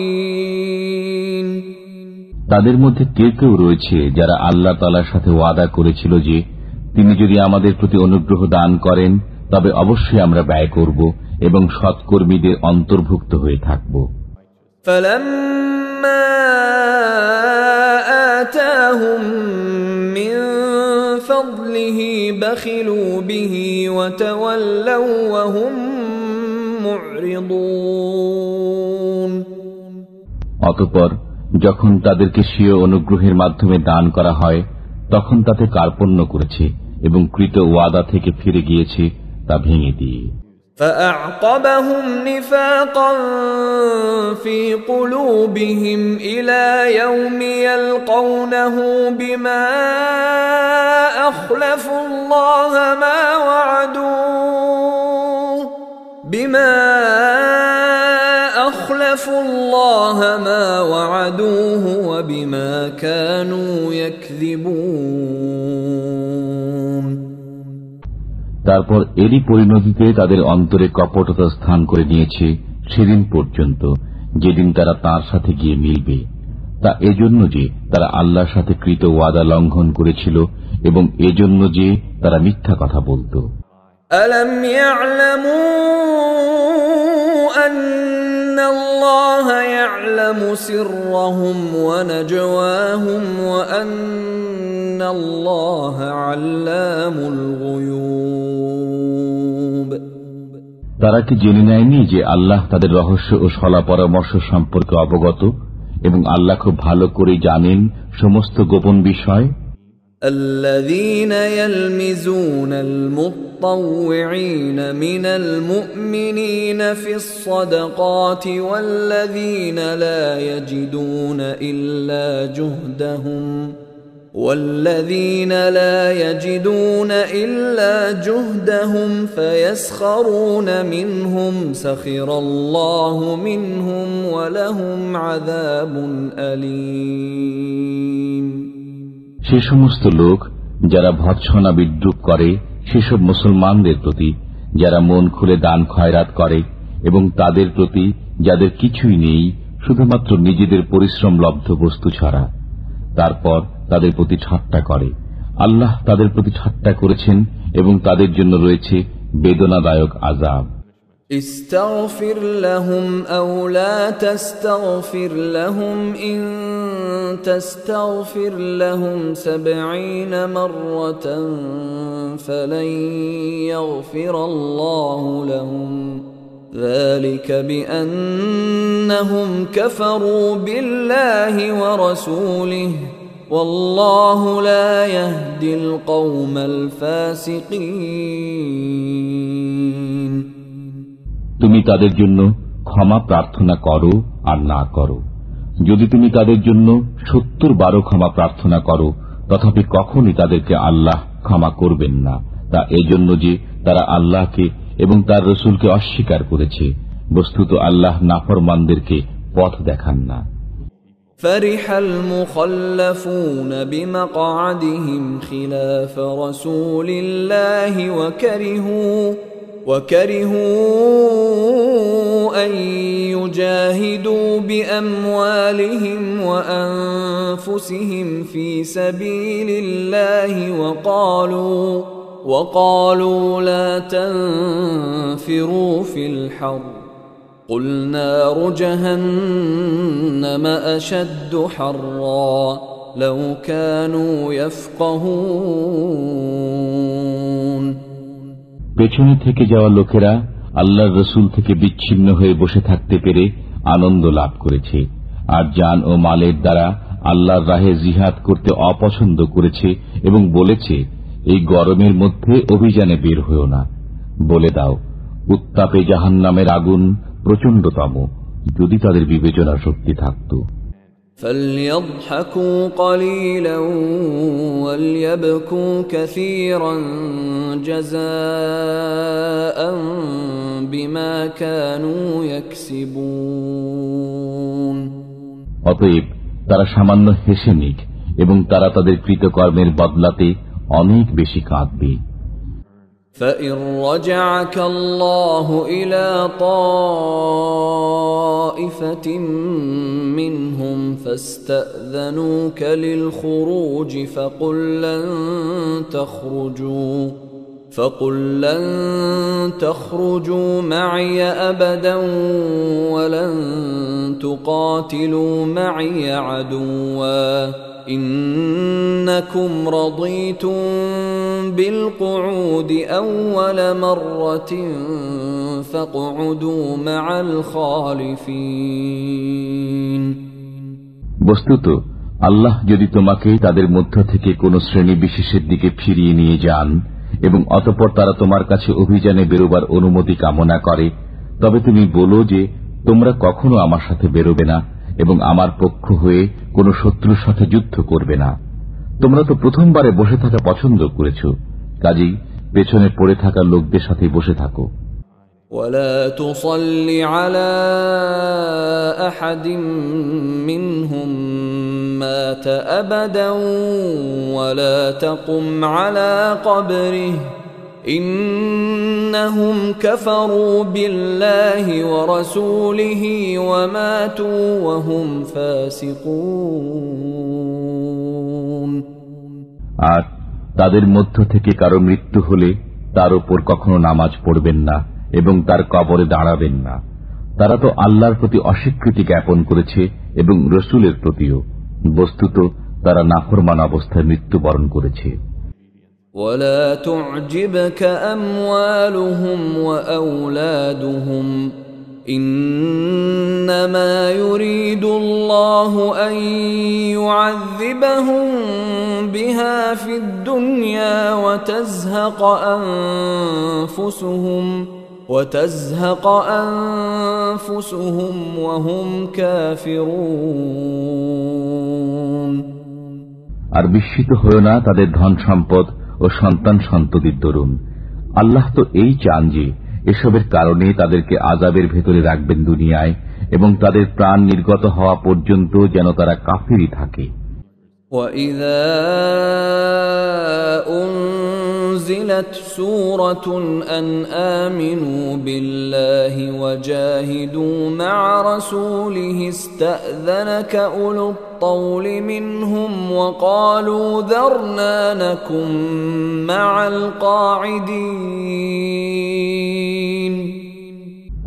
الصالحين। তাদের মধ্যে কেউ কেউ রয়েছে যারা আল্লাহ তাআলার সাথে ওয়াদা করেছিল যে তিনি যদি আমাদের প্রতি অনুগ্রহ দান করেন তবে অবশ্যই আমরা ব্যয় করব এবং সৎকর্মীদের অন্তর্ভুক্ত হয়ে থাকব। فَلَمَّا آتَاهُم مِّن فَضْلِهِ بَخِلُوا بِهِ وَتَوَلَّوْا وَهُم مُّعْرِضُونَ। অতঃপর যখন তাদেরকে স্বীয় অনুগ্রহের মাধ্যমে দান করা হয় তখন তাতে কার্পণ্য করেছে এবং কৃত ওয়াদা থেকে ফিরে গিয়েছে তা ভেঙে দিয়ে। فأعقبهم نفاقا في قلوبهم إلى يوم يلقونه بما أخلفوا الله ما وعدوه وبما كانوا يكذبون। তারপর এরই পরিণতিতে তাদের অন্তরে কপটতা স্থান করে নিয়েছে সেদিন পর্যন্ত যেদিন তারা তাঁর সাথে গিয়ে মিলবে। তা এজন্য যে তারা আল্লাহর সাথে কৃত ওয়াদা লঙ্ঘন করেছিল এবং এজন্য যে তারা মিথ্যা কথা বলত। ألم يعلموا أن الله يعلم سرهم ونجواهم وأن الله علام الغيوب। তারা কি জেনে নেয়নি যে আল্লাহ তাদের রহস্য ও সলা পরামর্শ সম্পর্কে অবগত এবং আল্লাহ খুব ভালো করে জানেন সমস্ত গোপন বিষয়। الذين يلمزون المطوعين من المؤمنين في الصدقات والذين لا يجدون إلا جهدهم فيسخرون منهم سخر الله منهم ولهم عذاب أليم। সে সমস্ত লোক যারা ভৎসনা বিদ্রুপ করে সেসব মুসলমানদের প্রতি যারা মন খুলে দান খয়রাত করে এবং তাদের প্রতি যাদের কিছুই নেই শুধুমাত্র নিজেদের পরিশ্রম লব্ধ বস্তু ছাড়া, তারপর তাদের প্রতি ঠাট্টা করে। আল্লাহ তাদের প্রতি ঠাট্টা করেছেন এবং তাদের জন্য রয়েছে বেদনাদায়ক আযাব। استغفر لهم أو لا تستغفر لهم إن تستغفر لهم 70 مرة فلن يغفر الله لهم ذلك بأنهم كفروا بالله ورسوله والله لا يهدي القوم الفاسقين তুমি তাদের জন্য ক্ষমা প্রার্থনা করো আর না করো। যদি তুমি তাদের জন্য 70 বার ক্ষমা প্রার্থনা করো, তথাপি কখনই তাদেরকে আল্লাহ ক্ষমা করবেন না। তা এজন্য যে তারা আল্লাহকে এবং তার রসুলকে অস্বীকার করেছে। বস্তুত আল্লাহ নাফরমানদেরকে পথ দেখান না। فرح المخلفون بمقعدهم خلاف رسول الله وكرهوا أن يجاهدوا بأموالهم وأنفسهم في سبيل الله وقالوا لا تنفروا في الحر قل نار جهنم أشد حرا لو كانوا يفقهون পেছনে থেকে যাওয়া লোকেরা আল্লাহর রসুল থেকে বিচ্ছিন্ন হয়ে বসে থাকতে পেরে আনন্দ লাভ করেছে, আর জান ও মালের দ্বারা আল্লাহর রাহে জিহাদ করতে অপছন্দ করেছে এবং বলেছে, এই গরমের মধ্যে অভিযানে বের হয়েও না। বলে দাও, উত্তাপে জাহান্নামের আগুন প্রচণ্ডতম, যদি তাদের বিবেচনা শক্তি থাকত। فليضحكوا قليلا وليبكوا كثيرا جزاء بما كانوا يكسبون অতএব তারা সামান্য হেসে নিক এবং তারা তাদের কৃতকর্মের বদলাতে অনেক বেশি কাঁদবে। فإن رجعك الله إلى طائفة منهم فاستأذنوك للخروج فقل لن تخرجوا معي أبدا ولن تقاتلوا معي عدوا إنكم رضيتم بالقعود أول مرة فاقعدوا مع الخالفين বস্তুত আল্লাহ যদি তোমাকে তাদের মধ্য থেকে কোন শ্রেণী বিশেষের দিকে ফিরিয়ে নিয়ে যান এবং অতঃপর তারা তোমার কাছে অভিযানে বেরোবার অনুমতি কামনা করে, তবে তুমি বলো যে তোমরা কখনো আমার সাথে বেরোবে না এবং আমার পক্ষ হয়ে কোন শত্রুর সাথে যুদ্ধ করবে না। তোমরা তো প্রথমবারে বসে থাকা পছন্দ করেছ, কাজেই পেছনে পড়ে থাকা লোকদের সাথে বসে থাকো। ولا تصل على أحد منهم مات أبدا ولا تقم على قبره إنهم كفروا بالله ورسوله وماتوا وهم فاسقون আর তাদের মধ্য থেকে কারো মৃত্যু হলে তার উপর কখনো নামাজ পড়বেন না এবং তার কবরে দাঁড়াবেন না। তারা তো আল্লাহর প্রতি অস্বীকৃতি জ্ঞাপন করেছে এবং রসুলের প্রতিও। বস্তুত তারা নাফরমান অবস্থায় মৃত্যুবরণ করেছে। ولا تعجبك أموالهم وأولادهم إنما يريد الله أن يعذبهم بها في الدنيا وتزهق أنفسهم وهم كافرون আর বিস্মিত হয়ো না তাদের ধন সম্পদ ও সন্তান সন্ততির দরুন। আল্লাহ তো এই চান যে এসবের কারণে তাদেরকে আযাবের ভেতরে রাখবেন দুনিয়ায় এবং তাদের প্রাণ নির্গত হওয়া পর্যন্ত যেন তারা কাফিরই থাকে। وَإِذَا أُنزِلَتْ سُورَةٌ أَنْ آمِنُوا بِاللَّهِ وَجَاهِدُوا مَعَ رَسُولِهِ اسْتَأْذَنَكَ أُولُو الطَّوْلِ مِنْهُمْ وَقَالُوا ذَرْنَا نَكُن مَّعَ الْقَاعِدِينَ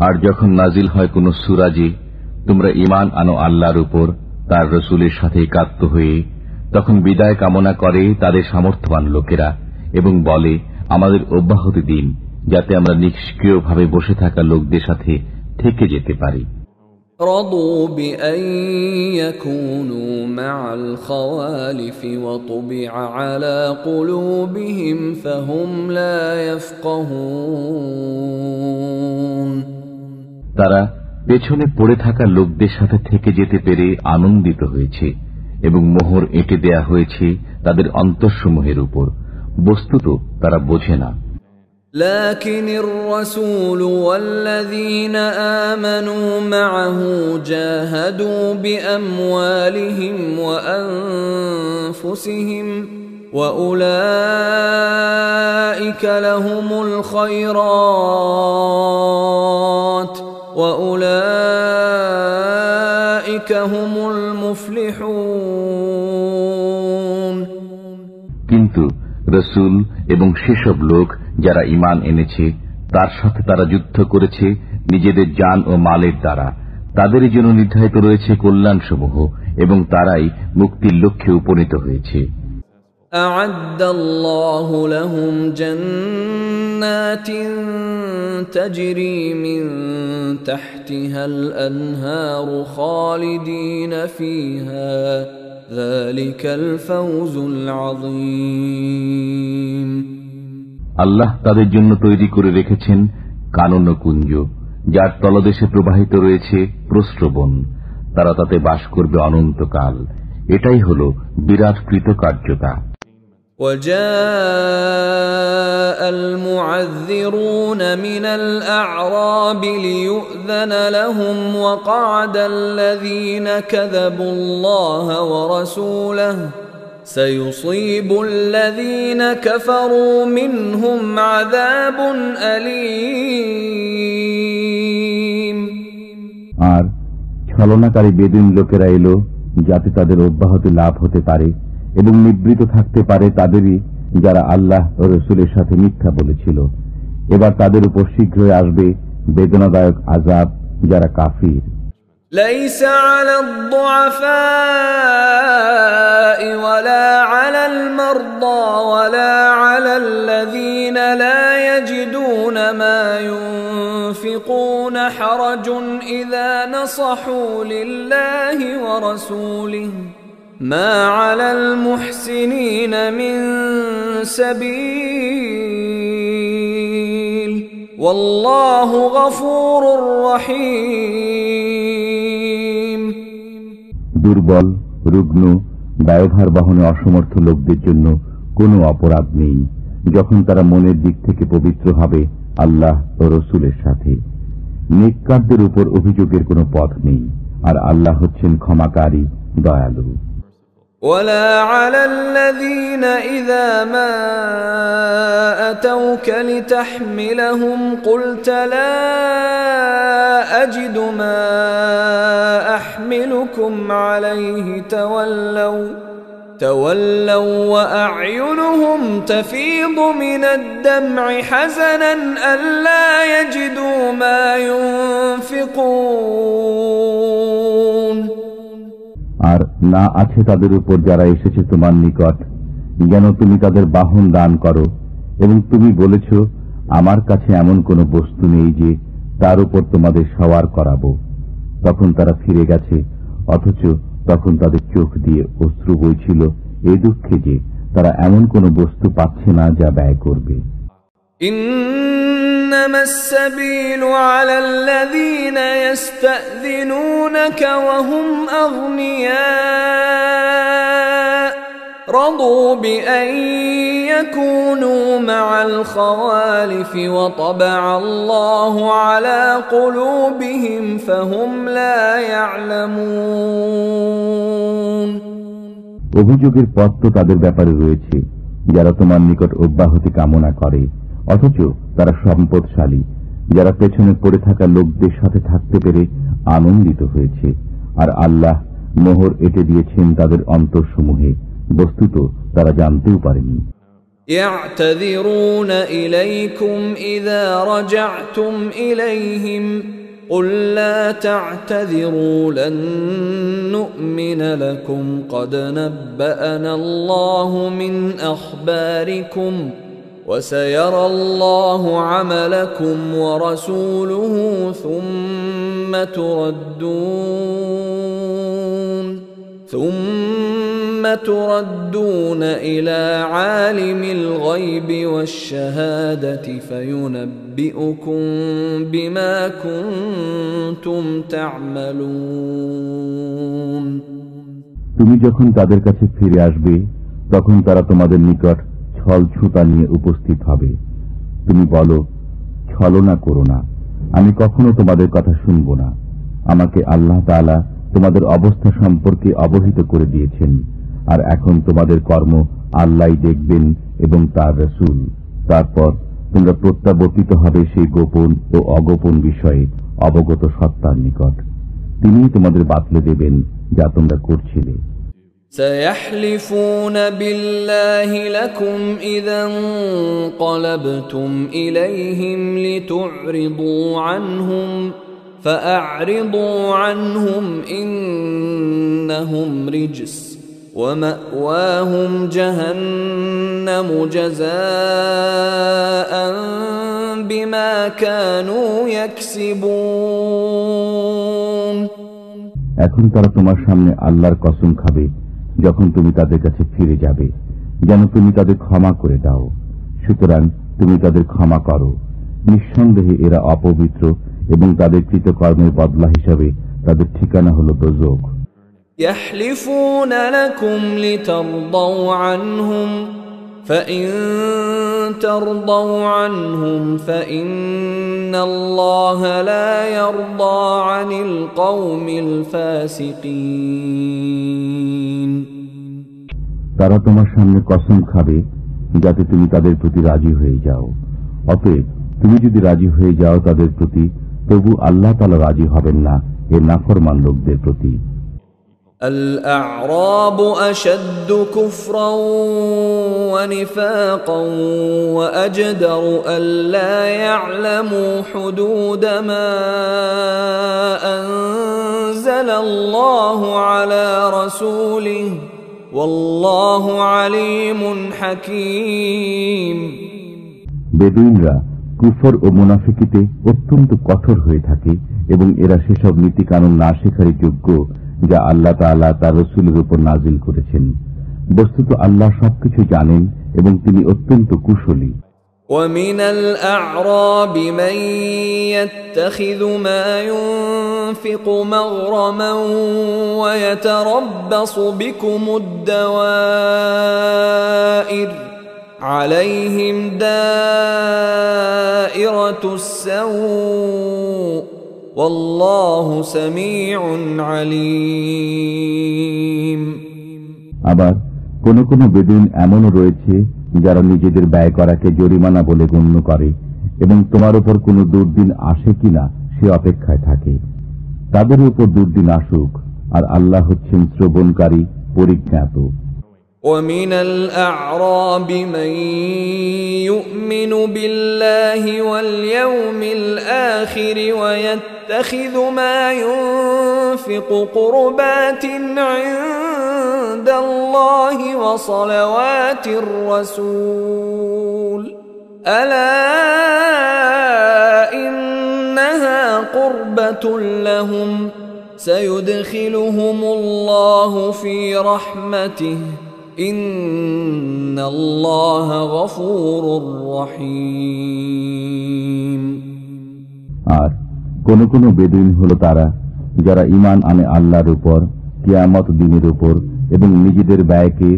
আর যখন নাজিল হয় কোন সূরা যে তোমরা ঈমান আনো আল্লাহর উপর তার রসুলের সাথে একাত্ম হয়ে তখন বিদায় কামনা করে তাদের সামর্থ্যবান লোকেরা এবং বলে, আমাদের অব্যাহতি দিন, যাতে আমরা নিষ্ক্রিয়ভাবে বসে থাকা লোকদের সাথে থেকে যেতে পারি। رضوا بأن يكونوا مع الخوالف وطبع على قلوبهم فهم لا يفقهون। তারা পেছনে পড়ে থাকা লোকদের সাথে থেকে যেতে পেরে আনন্দিত হয়েছে এবং মোহর এঁটে দেয়া হয়েছে তাদের অন্তঃসমূহের উপর, বস্তুত তারা বোঝে না। لكن الرسول والذين آمنوا معه جاهدوا بأموالهم وأنفسهم وأولئك لهم الخيرات وأولئك هم المفلحون। কিন্তু রসুল এবং সেসব লোক যারা ঈমান এনেছে তার সাথে তারা যুদ্ধ করেছে নিজেদের জান ও মালের দ্বারা, তাদেরই জন্য নির্ধারিত রয়েছে কল্যাণসমূহ এবং তারাই মুক্তির লক্ষ্যে উপনীত হয়েছে। أعد الله لهم جنات تجري من تحتها الأنهار خالدين فيها ذلك الفوز العظيم। আল্লাহ তাদের জন্য তৈরি করে রেখেছেন কানন কুঞ্জ, যার তলদেশে প্রবাহিত রয়েছে প্রস্রবণ, তারা তাতে বাস করবে অনন্তকাল। এটাই হল বিরাট কৃতকার্যতা। وجاء المعذرون من الأعراب ليؤذن لهم وقعد الذين كذبوا الله ورسوله سيصيب الذين كفروا منهم عذاب أليم। আর ছলনাকারী বেদুইন লোকেরা এলো যাতে তাদের অব্যাহতি লাভ হতে পারে এবং নিবৃত থাকতে পারে তাদেরই যারা আল্লাহ ও রসুলের সাথে মিথ্যা বলেছিল। এবার তাদের উপর শীঘ্রই আসবে বেদনাদায়ক আযাব যারা কাফির। ليس على الضعفاء ولا على المرضى ولا على الذين لا يجدون ما ينفقون حرج إذا نصحوا لله ورسوله ما على المحسنين من سبيل والله غفور رحيم। দুর্বল, রুগ্ন, দায়ভার বহনে অসমর্থ লোকদের জন্য কোনো অপরাধ নেই যখন তারা মনের দিক থেকে পবিত্র হবে আল্লাহ ও রসুলের সাথে। নেককারদের উপর অভিযোগের কোনো পথ নেই, আর আল্লাহ হচ্ছেন ক্ষমাকারী, দয়ালু। ولا على الذين إذا ما أتوك لتحملهم قلت لا أجد ما أحملكم عليه تولوا وأعينهم تفيض من الدمع حزنا ألا يجدوا ما ينفقون। আর না আছে তাদের উপর যারা এসেছে তোমার নিকট, যেন তুমি তাদের বাহন দান করো, এবং তুমি বলেছ আমার কাছে এমন কোন বস্তু নেই যে তার উপর তোমাদের সওয়ার করাবো। তখন তারা ফিরে গেছে, অথচ তখন তাদের চোখ দিয়ে অশ্রু বইছিল এ দুঃখে যে তারা এমন কোন বস্তু পাচ্ছে না যা ব্যয় করবে। إنما السبيل على الذين يستأذنونك وهم أغنياء رضوا بأن يكونوا مع الخوالف وطبع الله على قلوبهم فهم لا يعلمون। অভিযোগের পথ তো তাদের ব্যাপারে রয়েছে যারা তোমার নিকট অব্যাহতি কামনা করে, অথচ তারা সম্পদশালী, যারা পেছনে পড়ে থাকা লোকদের সাথে থাকতে পেরে আনন্দিত হয়েছে, আর আল্লাহ মোহর এঁটে দিয়েছেন তাদের অন্তরসমূহে, বস্তুত তারা জানতেও পারেনি। يعتذرون إليكم إذا رجعتم إليهم قل لا تعتذروا لن نؤمن لكم قد نبأنا الله من أخباركم وسيرى الله عملكم ورسوله ثم تردون إلى عالم الغيب والشهادة فينبئكم بما كنتم تعملون তুমি যখন তাদের কাছে ফিরে আসবে তখন তারা তোমাদের নিকট ছল ছুতা নিয়ে উপস্থিত হবে। তুমি বলো, ছলনা করো না, আমি কখনো তোমাদের কথা শুনব না। আমাকে আল্লাহ তাআলা তোমাদের অবস্থা সম্পর্কে অবহিত করে দিয়েছেন, আর এখন তোমাদের কর্ম আল্লাহই দেখবেন এবং তার রাসূল। তারপর তোমরা প্রত্যাবর্তিত হবে সেই গোপন ও অগোপন বিষয়ে অবগত সত্তার নিকট। তিনিই তোমাদের বাতলে দেবেন যা তোমরা করছিলে। سيحلفون بالله لكم إذا انقلبتم إليهم لتعرضوا عنهم فأعرضوا عنهم إنهم رجس ومأواهم جهنم جزاء بما كانوا يكسبون এখন তারা তোমার সামনে আল্লাহর কসম খাবে যখন তুমি তাদের কাছে ফিরে যাবে, যেন তুমি তাদের ক্ষমা করে দাও। সুতরাং তুমি তাদের ক্ষমা করো। নিঃসন্দেহে এরা অপবিত্র এবং তাদের কৃতকর্মের বদলা হিসাবে তাদের ঠিকানা হলো দোজখ। يحلفون لكم لترضوا عنهم فإن ترضوا عنهم فإن الله لا يرضى عن القوم الفاسقين তারা তোমার সামনে কসম খাবে যাতে তুমি তাদের প্রতি রাজি হয়ে যাও। অতএব তুমি যদি রাজি হয়ে যাও তাদের প্রতি, তবু আল্লাহ তাআলা রাজি হবেন না এ নাফরমান লোকদের প্রতি। الأعراب أشد كفرا ونفاقا وأجدر ألا يعلموا حدود ما أنزل الله على رسوله والله عليم حكيم বেদুইনরা কুফর ও মুনাফিকিতে অত্যন্ত কঠোর হয়ে থাকে এবং এরা সেসব নীতি কানুন না শেখারই যোগ্য যা আল্লাহ তাআলা তার রাসূলের উপর নাজিল করেছেন। বস্তুত আল্লাহ সবকিছু জানেন এবং তিনি অত্যন্ত কুশলী। ومن الأعراب من يتخذ ما ينفق مغرما ويتربص بكم الدوائر عليهم دائرة السوء والله سميع عليم আবার কোন কোন বেদুইন এমনও রয়েছে যারা নিজেদের ব্যয় করাকে জরিমানা বলে গণ্য করে এবং তোমার উপর কোনো দুর্দিন আসে কিনা সে অপেক্ষায় থাকে। তাদের উপর দুর্দিন আসুক, আর আল্লাহ হচ্ছেন শ্রবণকারী, পরিজ্ঞাত। ومن الأعراب من يؤمن بالله واليوم الآخر ويتخذ ما ينفق قربات عند الله وصلوات الرسول ألا إنها قربة لهم سيدخلهم الله في رحمته إن الله غفور رحيم আর কোন কোন বেদুইন হলো তারা যারা ঈমান আনে আল্লাহর উপর, কিয়ামত দিনের উপর এবং নিজেদের ব্যয়কে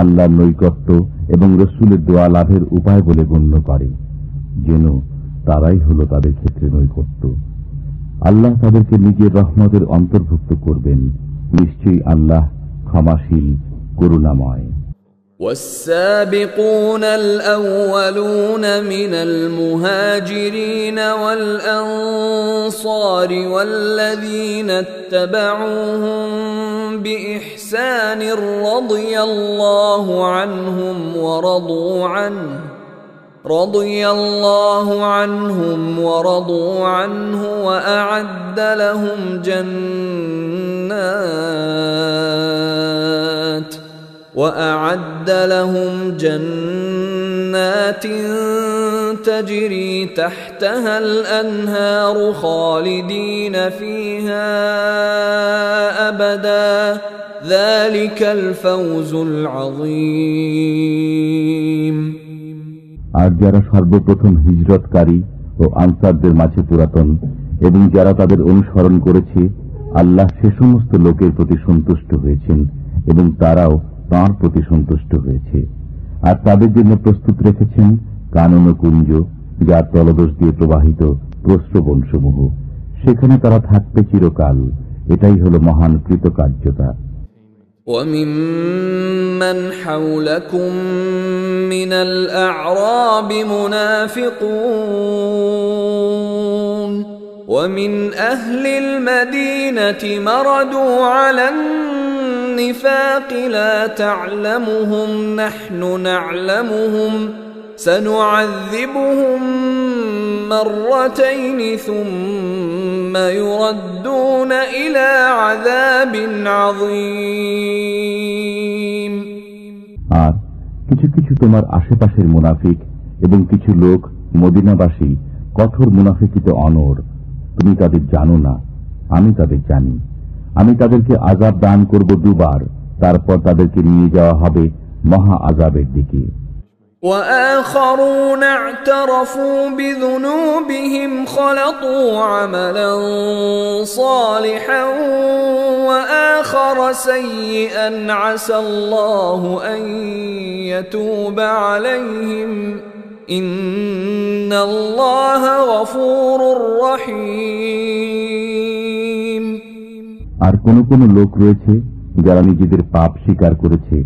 আল্লাহর নৈকট্য এবং রাসূলের দোয়া লাভের উপায় বলে গণ্য করে, যেন তারাই হলো তাদের ক্ষেত্রে নৈকট্য। আল্লাহ তাদেরকে নিজের রহমতের অন্তর্ভুক্ত করবেন। নিশ্চয়ই আল্লাহ ক্ষমাশীল, করুণাময়। والسابقون الأولون من المهاجرين والأنصار والذين اتبعوهم بإحسان رضي الله عنهم ورضوا عنه رضي الله عنهم ورضوا عنه وأعد لهم جنات تجري تحتها الأنهار خالدين فيها أبدا ذلك الفوز العظيم। আর যারা সর্বপ্রথম হিজরতকারী ও আনসারদের মাঝে পুরাতন এবং যারা তাদের অনুসরণ করেছে, আল্লাহ সে সমস্ত লোকের প্রতি সন্তুষ্ট হয়েছেন এবং তারাও তাঁর প্রতি সন্তুষ্ট হয়েছে। আর তাদের জন্য প্রস্তুত রেখেছেন কানন কুঞ্জ, যার তলদেশ দিয়ে প্রবাহিত প্রস্রবণসমূহ, সেখানে তারা থাকবে চিরকাল। এটাই হল মহান কৃতকার্যতা। وَمِمَّنْ حَوْلَكُمْ مِنَ الْأَعْرَابِ مُنَافِقُونَ وَمِنْ أَهْلِ الْمَدِينَةِ مَرَدُوا عَلَى النِّفَاقِ لَا تَعْلَمُهُمْ نَحْنُ نَعْلَمُهُمْ سَنُعَذِّبُهُمْ مرتين ثم يردون إلى عذاب عظيم। আর কিছু কিছু তোমার আশেপাশের মুনাফিক এবং কিছু লোক মদিনাবাসী কঠোর মুনাফিকিত অনড়, তুমি তাদের জানো না, আমি তাদের জানি। আমি তাদেরকে আযাব দান করব দুবার, তারপর তাদেরকে নিয়ে যাওয়া হবে মহা আযাবের দিকে। وآخرون اعترفوا بذنوبهم خلطوا عملا صالحا وآخر سيئا عسى الله أن يتوب عليهم إن الله غفور رحيم। আর কোন কোন লোক রয়েছে যারা নিজেদের পাপ স্বীকার করেছে,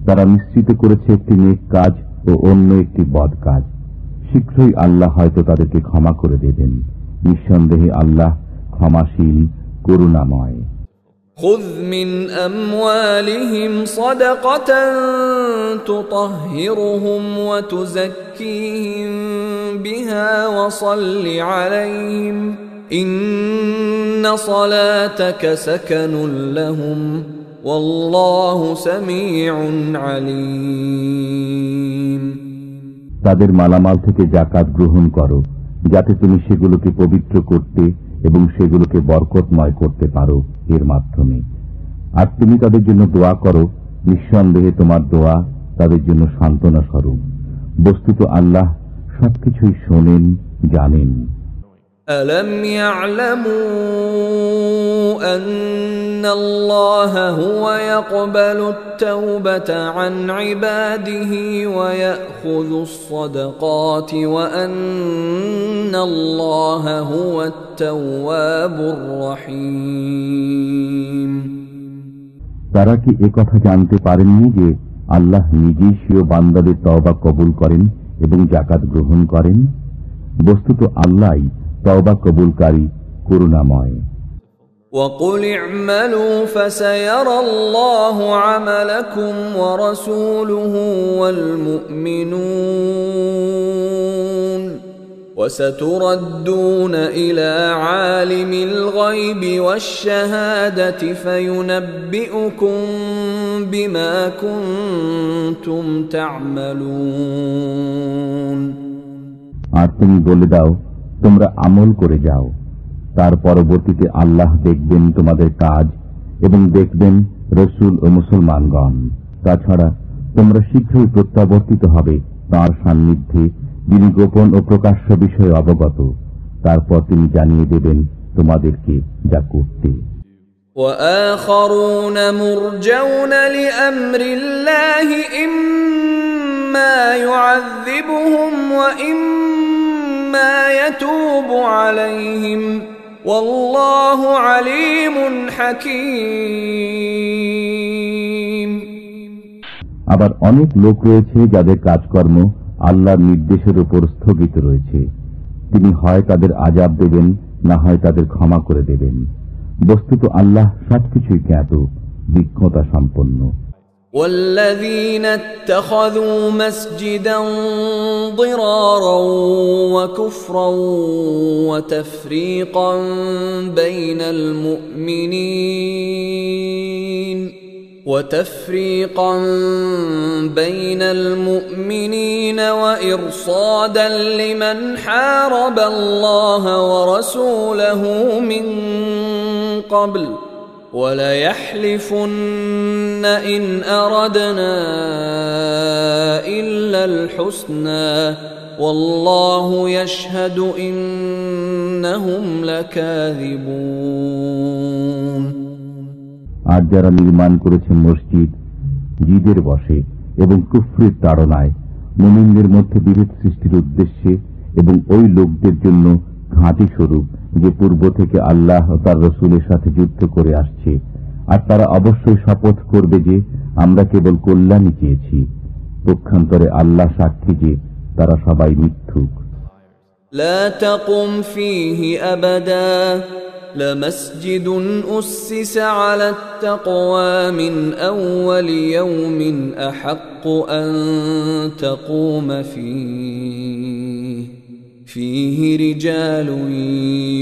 তারা নিশ্চিত করেছে একটি নেক কাজ ও অন্য একটি বদ কাজ। শীঘ্রই আল্লাহ হয়তো তাদেরকে ক্ষমা করে দেবেন। নিঃসন্দেহে আল্লাহ ক্ষমাশীল, করুণাময়। خذ من أموالهم صدقة تطهرهم وتزكيهم بها وصل عليهم إن صلاتك سكن لهم والله سميع عليم। তাদের মালামাল থেকে যাকাত গ্রহণ করো, যাতে তুমি সেগুলোকে পবিত্র করতে এবং সেগুলোকে বরকতময় করতে পারো এর মাধ্যমে। আর তুমি তাদের জন্য দোয়া করো, নিঃসন্দেহে তোমার দোয়া তাদের জন্য সান্ত্বনা স্বরূপ। বস্তুত আল্লাহ সবকিছুই শোনেন, জানেন। ألم يعلموا أن الله هو يقبل التوبة عن عباده ويأخذ الصدقات وأن الله هو التواب الرحيم। তারা কি একথা জানতে পারেননি যে আল্লাহ নিজেই স্বীয় বান্দাদের তওবা কবুল করেন এবং যাকাত গ্রহণ করেন? বস্তুত আল্লাহই তওবা কবুলকারী, করুণাময়। وَقُلِ اعْمَلُوا فَسَيَرَى اللَّهُ عَمَلَكُمْ وَرَسُولُهُ وَالْمُؤْمِنُونَ وَسَتُرَدُّونَ إِلَى عَالِمِ الْغَيْبِ وَالشَّهَادَةِ فَيُنَبِّئُكُم بِمَا كُنتُمْ تَعْمَلُونَ। আর তুমি বলে দাও, তোমরা আমল করে যাও, তার পরবর্তীতে আল্লাহ দেখবেন তোমাদের কাজ এবং দেখবেন রসুল ও মুসলমানগণ। তাছাড়া তোমরা শীঘ্রই প্রত্যাবর্তিত হবে তাঁর সান্নিধ্যে, যিনি গোপন ও প্রকাশ্য বিষয়ে অবগত। তারপর তিনি জানিয়ে দেবেন তোমাদেরকে যা করতে। وآخرون مرجون لأمر الله إما يعذبهم وإما يتوب عليهم والله عليم حكيم। আবার অনেক লোক রয়েছে যাদের কাজকর্ম আল্লাহর নির্দেশের উপর স্থগিত রয়েছে। তিনি হয় তাদের আযাব দেবেন, না হয় তাদের ক্ষমা করে দেবেন। বস্তুত আল্লাহ সবকিছুই জ্ঞাত, বিজ্ঞতা সম্পন্ন। والذين اتخذوا مسجدا ضرارا وكفرا وتفريقا بين المؤمنين وإرصادا لمن حارب الله ورسوله من قبل وليحلفن إن أردنا إلا الحسنى والله يشهد إنهم لكاذبون আর যারা নির্মাণ করেছে মসজিদ জিদের বশে এবং কুফরের তাড়নায় মুমিনদের মধ্যে বিভেদ সৃষ্টির উদ্দেশ্যে এবং ওই লোকদের জন্য ঘাঁটি স্বরূপ যে পূর্ব থেকে আল্লাহ ও তার রসুলের সাথে যুদ্ধ করে আসছে, আর তারা অবশ্যই শপথ করবে যে আমরা কেবল কল্যাণই চেয়েছি, পক্ষান্তরে আল্লাহ সাক্ষী যে তারা সবাই মিথ্যুক। لا تقم فيه أبدا لمسجد أسس على التقوى من أول يوم أحق أن تقوم فيه رجال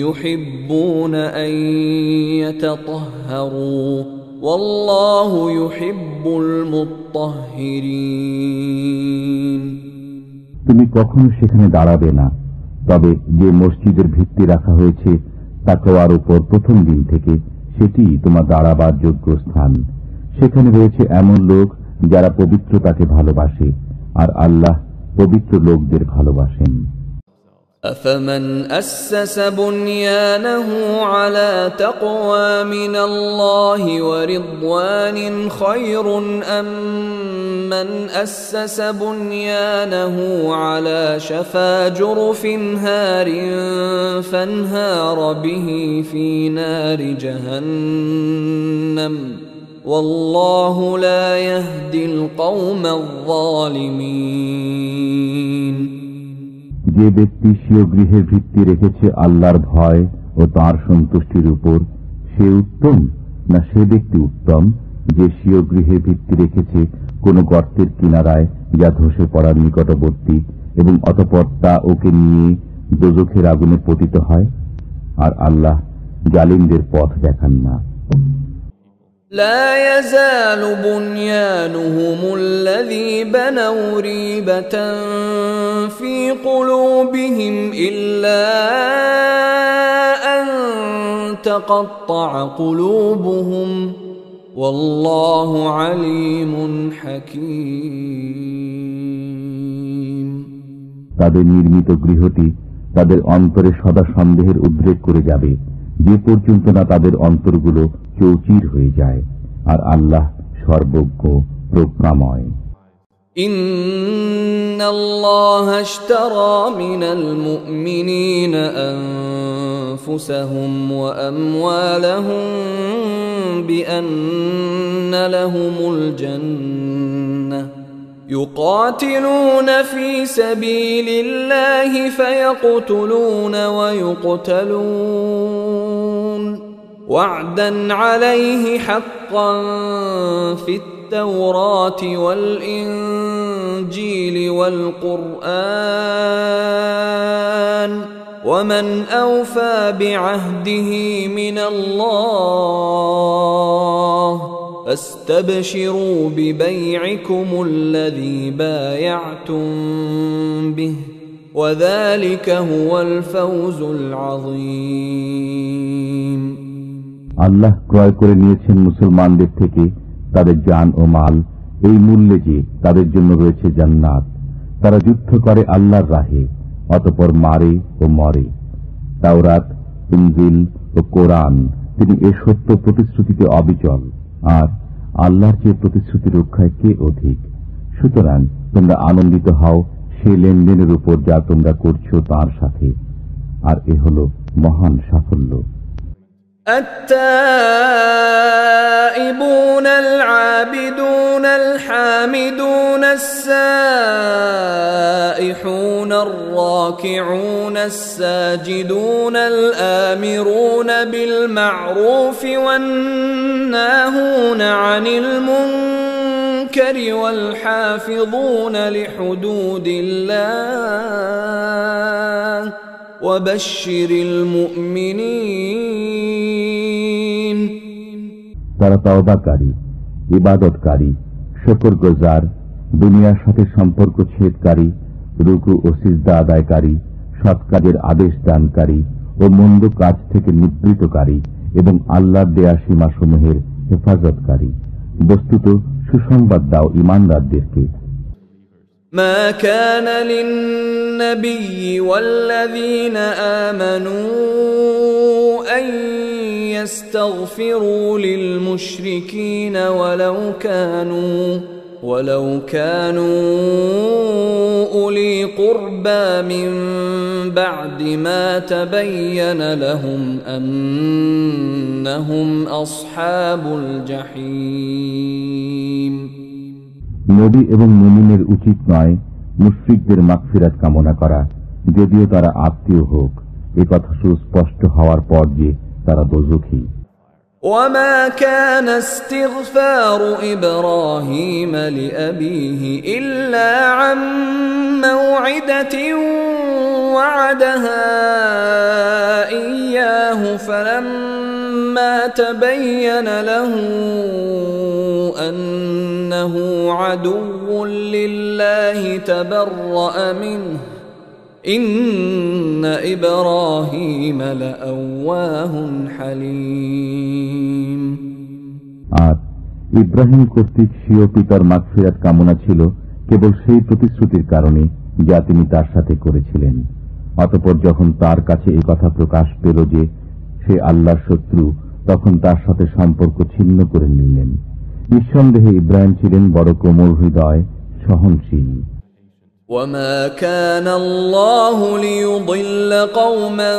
يحبون أن يتطهروا والله يحب المطهرين তুমি কখনো সেখানে দাঁড়াবে না, তবে যে মসজিদের ভিত্তি রাখা হয়েছে তাকওয়ার উপর প্রথম দিন থেকে, সেটি তোমার দাঁড়াবার যোগ্য স্থান। সেখানে রয়েছে এমন লোক যারা পবিত্রতাকে ভালোবাসে, আর আল্লাহ পবিত্র লোকদের ভালোবাসেন। أفمن أسس بنيانه على تقوى من الله ورضوان خير أم من أسس بنيانه على شفا جرف هار فانهار به في نار جهنم والله لا يهدي القوم الظالمين যে ব্যক্তি স্বীয় গৃহের ভিত্তি রেখেছে আল্লাহর ভয় ও তাঁর সন্তুষ্টির উপর, সে উত্তম না সে ব্যক্তি উত্তম যে স্বীয় গৃহের ভিত্তি রেখেছে কোন গর্তের কিনারায় যা ধসে পড়ার নিকটবর্তী এবং অতঃপর তা ওকে নিয়ে দোজখের আগুনে পতিত হয়, আর আল্লাহ জালিমদের পথ দেখান না। لا يزال بنيانهم الذي بنوا ريبة في قلوبهم إلا أن تقطع قلوبهم والله عليم حكيم তাদের নির্মিত গৃহটি তাদের অন্তরে সদা সন্দেহের উদ্রেক করে যাবে, যে পর্যন্ত না তাদের অন্তরগুলো চৌচির হয়ে যায়, আর আল্লাহ সর্বজ্ঞ প্রজ্ঞাময়। ইন্নাল্লাহা ইশতারা মিনাল মুমিনিনা আনফুসাহুম ওয়া আমওয়ালাহুম বিআন্না লাহুমুল জান্নাহ يقاتلون في سبيل الله فيقتلون ويقتلون وعدا عليه حقا في التوراة والإنجيل والقرآن ومن أوفى بعهده من الله فاستبشروا ببيعكم الذي بايعتم به وذلك هو الفوز العظيم আল্লাহ ক্রয় করে নিয়েছেন মুসলমানদের থেকে তাদের জান ও মাল এই মূল্যে যে তাদের জন্য রয়েছে জান্নাত। তারা যুদ্ধ করে আল্লাহর রাহে, অতঃপর মারে ও মরে। তাওরাত, ইনজিল ও কোরআন তিনি এ সত্য প্রতিশ্রুতিতে অবিচল, আর আল্লাহর যে প্রতিশ্রুতি রক্ষায় কে অধিক। সুতরাং তোমরা আনন্দিত হও সে লেনদেনের উপর যা তোমরা করছো তার সাথে, আর এ হল মহান সাফল্য। التائبون العابدون الحامدون السائحون الراكعون الساجدون الآمرون بالمعروف والناهون عن المنكر المنكر والحافظون لحدود الله وبشر المؤمنين তারা তওবাকারী, ইবাদতকারী, শুকরগুজার, দুনিয়ার সাথে সম্পর্ক ছেদকারী, রুকু ও সিজদা আদায়কারী, সৎ কাজের আদেশ দানকারী ও মন্দ কাজ থেকে নিবৃতকারী এবং আল্লাহর দেয়া সীমাসমূহের হেফাজতকারী। বস্তুত সুসংবাদ দাও ঈমানদারদেরকে। ما كان للنبي والذين آمنوا أن يستغفروا للمشركين ولو كانوا أولي قربى من بعد ما تبين لهم أنهم أصحاب الجحيم নবী এবং মুমিনের উচিত নয় মুশরিকদের মাগফিরাত কামনা করা, যদিও তারা আত্মীয় হোক, এ কথা সুস্পষ্ট হওয়ার পর যে তারা দোজখী। وما كان استغفار إبراهيم لأبيه إلا عن موعدة وعدها إياه فلما تبين له أنه عدو لله تبرأ منه إن إبراهيم لأواه حليم আর ইব্রাহিম কর্তৃক স্বীয় পিতার মাগফিরাত কামনা ছিল কেবল সেই প্রতিশ্রুতির কারণে যা তিনি তার সাথে করেছিলেন। অতঃপর যখন তার কাছে এই কথা প্রকাশ পেল যে সে আল্লাহর শত্রু, তখন তার সাথে সম্পর্ক ছিন্ন করে নিলেন। নিঃসন্দেহে ইব্রাহিম ছিলেন বড় কোমল হৃদয়, সহনশীল। وما كان الله ليضل قوما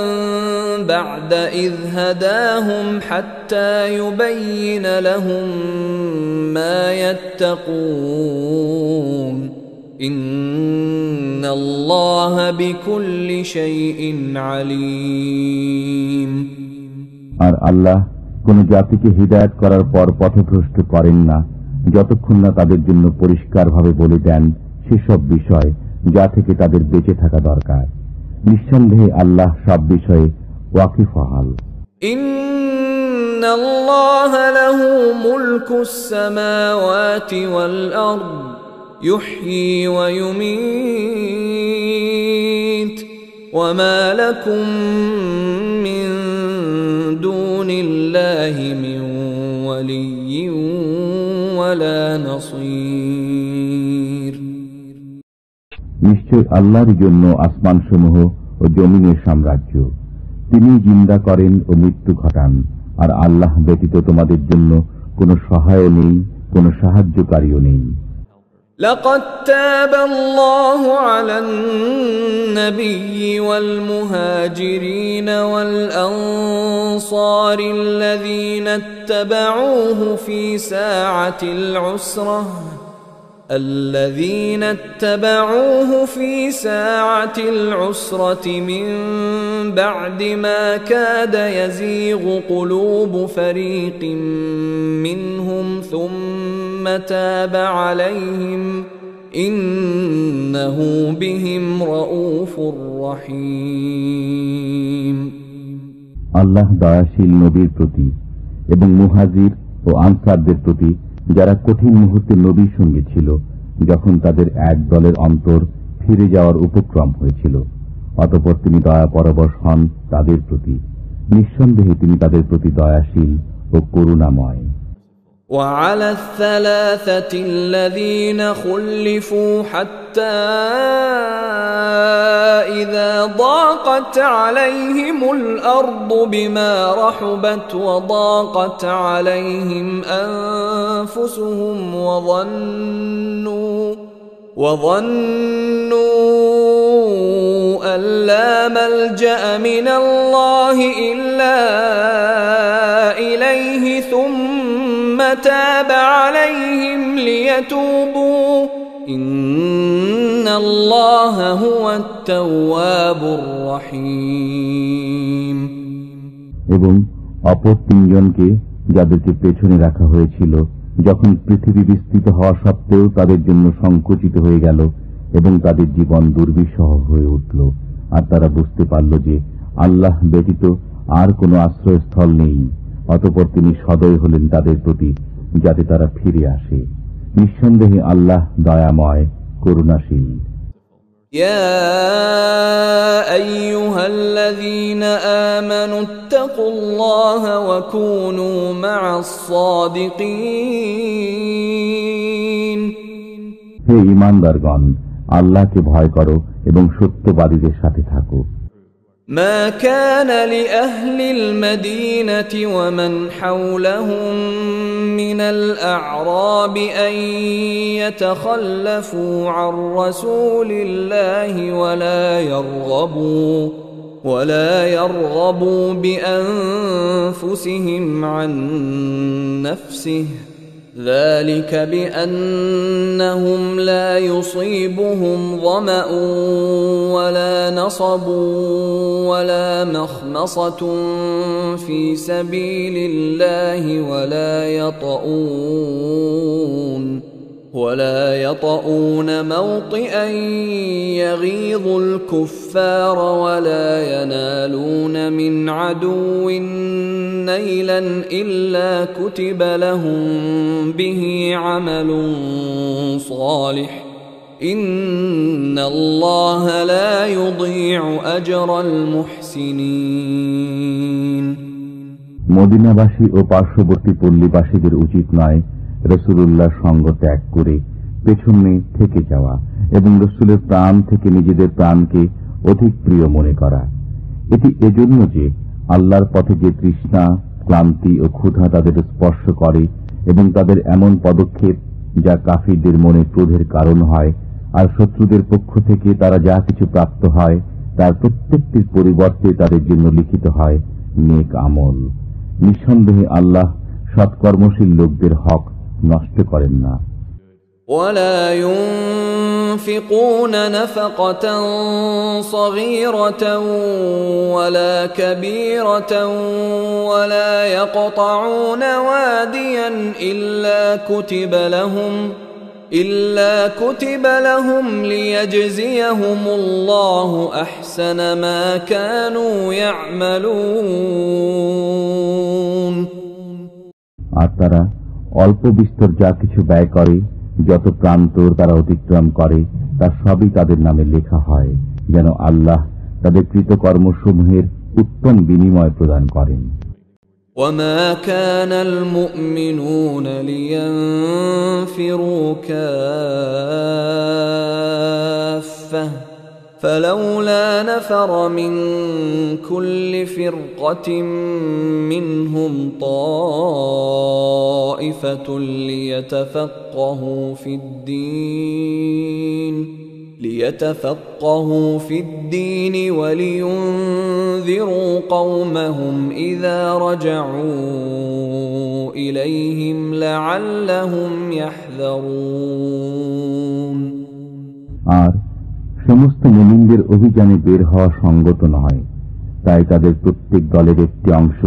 بعد إذ هداهم حتى يبين لهم ما يتقون إن الله بكل شيء عليم আর আল্লাহ কোন জাতিকে হিদায়াত করার পর পথভ্রষ্ট করেন না যতক্ষণ না তাদের জন্য পরিষ্কারভাবে বলে দেন সেসব বিষয় যা থেকে তাদের বেঁচে থাকা দরকার। নিঃসন্দেহে আল্লাহ সব বিষয়ে ওয়াকিফহাল। ইন্নাল্লাহ লাহু মুলকুস সামাওয়াতি ওয়াল আরদ ইউহয়ী ওয়া ইউমীত ওয়া মা লাকুম মিন দুনিল্লাহি মিন ওয়ালিয়্যিন ওয়ালা নাসীর। নিশ্চয় আল্লাহর জন্য আসমানসমূহ ও জমিনের সাম্রাজ্য। তিনি জিন্দা করেন ও মৃত্যু ঘটান, আর আল্লাহ ব্যতীত তোমাদের জন্য কোনো সহায় নেই, কোনো সাহায্যকারীও নেই। لقد تاب الله على النبي والمهاجرين والأنصار الذين اتبعوه في ساعة العسرة من بعد ما كاد يزيغ قلوب فريق منهم ثم تاب عليهم إنه بهم رؤوف رحيم। আল্লাহ দয়াশীল নবীর প্রতি এবং মুহাজির ও আনসারদের প্রতি যারা কঠিন মুহূর্তে নবীর সঙ্গে ছিল, যখন তাদের এক দলের অন্তর ফিরে যাওয়ার উপক্রম হয়েছিল, অতঃপর তিনি দয়া পরবশ হন তাদের প্রতি। নিঃসন্দেহে তিনি তাদের প্রতি দয়াশীল ও করুণাময়। وعلى الثلاثة الذين خلفوا حتى إذا ضاقت عليهم الأرض بما رحبت وضاقت عليهم أنفسهم وظنوا أن لا ملجأ من الله إلا إليه ثم تاب عليهم ليتوبوا إن الله هو التواب الرحيم। এবং অপর তিনজনকে যাদেরকে পেছনে রাখা হয়েছিল যখন পৃথিবী বিস্তৃত হওয়া সত্ত্বেও তাদের জন্য সংকুচিত হয়ে গেল এবং তাদের জীবন দুর্বিষহ হয়ে উঠল, আর তারা বুঝতে পারল যে আল্লাহ ব্যতীত আর কোনো আশ্রয়স্থল নেই, অতঃপর তিনি সদয় হলেন তাদের প্রতি যাতে তারা ফিরে আসে। নিঃসন্দেহে আল্লাহ দয়াময়, করুণাশীল। يا أيها الذين آمنوا اتقوا الله وكونوا مع الصادقين। হে ঈমানদারগণ, আল্লাহকে ভয় করো এবং সত্যবাদীদের সাথে থাকো। ما كان لأهل المدينة ومن حولهم من الأعراب أن يتخلفوا عن رسول الله ولا يرغبوا بأنفسهم عن نفسه، ذلك بأنهم لا يصيبهم ظمأ ولا نصب ولا مخمصة في سبيل الله ولا يطؤون موطئا يغيظ الكفار ولا ينالون من عدو نيلا إلا كتب لهم به عمل صالح إن الله لا يضيع أجر المحسنين। মদিনাবাসী ও পার্শ্ববর্তী পল্লীবাসীদের উচিত নয় রাসূলুল্লাহ সঙ্গ ত্যাগ করে পেছনে থেকে যাওয়া এবং রাসূলের প্রাণ থেকে নিজেদের প্রাণকে অধিক প্রিয় মনে করা। এটি এজন্য যে আল্লাহর পথে যে তৃষ্ণা, ক্লান্তি ও ক্ষুধা তাদের স্পর্শ করে এবং তাদের এমন পদক্ষেপ যা কাফিরদের মনে ক্রোধের কারণ হয়, আর শত্রুদের পক্ষ থেকে তারা যা কিছু প্রাপ্ত হয় তার প্রত্যেকটির পরিবর্তে তাদের জন্য লিখিত হয় নেক আমল। নিঃসন্দেহে আল্লাহ সৎকর্মশীল লোকদের হক নষ্ট করেন না। ولا ينفقون نفقة صغيرة ولا كبيرة ولا يقطعون واديا إلا كتب لهم ليجزيهم الله أحسن ما كانوا يعملون। আর তারা অল্প বিস্তর যা কিছু ব্যয় করে, যত প্রান্তর তারা অতিক্রম করে, তার সবই তাদের নামে লেখা হয়, যেন আল্লাহ তাদের কৃতকর্মসমূহের উত্তম বিনিময় প্রদান করেন। وما كان المؤمنون لينفروا كافة فلولا نفر من كل فرقة منهم طائفة ليتفقهوا في الدين ولينذروا قومهم إذا رجعوا إليهم لعلهم يحذرون। আর সমস্ত মুমিনদের অভিযানে বের হওয়া সঙ্গত নয়, তাই তাদের প্রত্যেক দলের একটি অংশ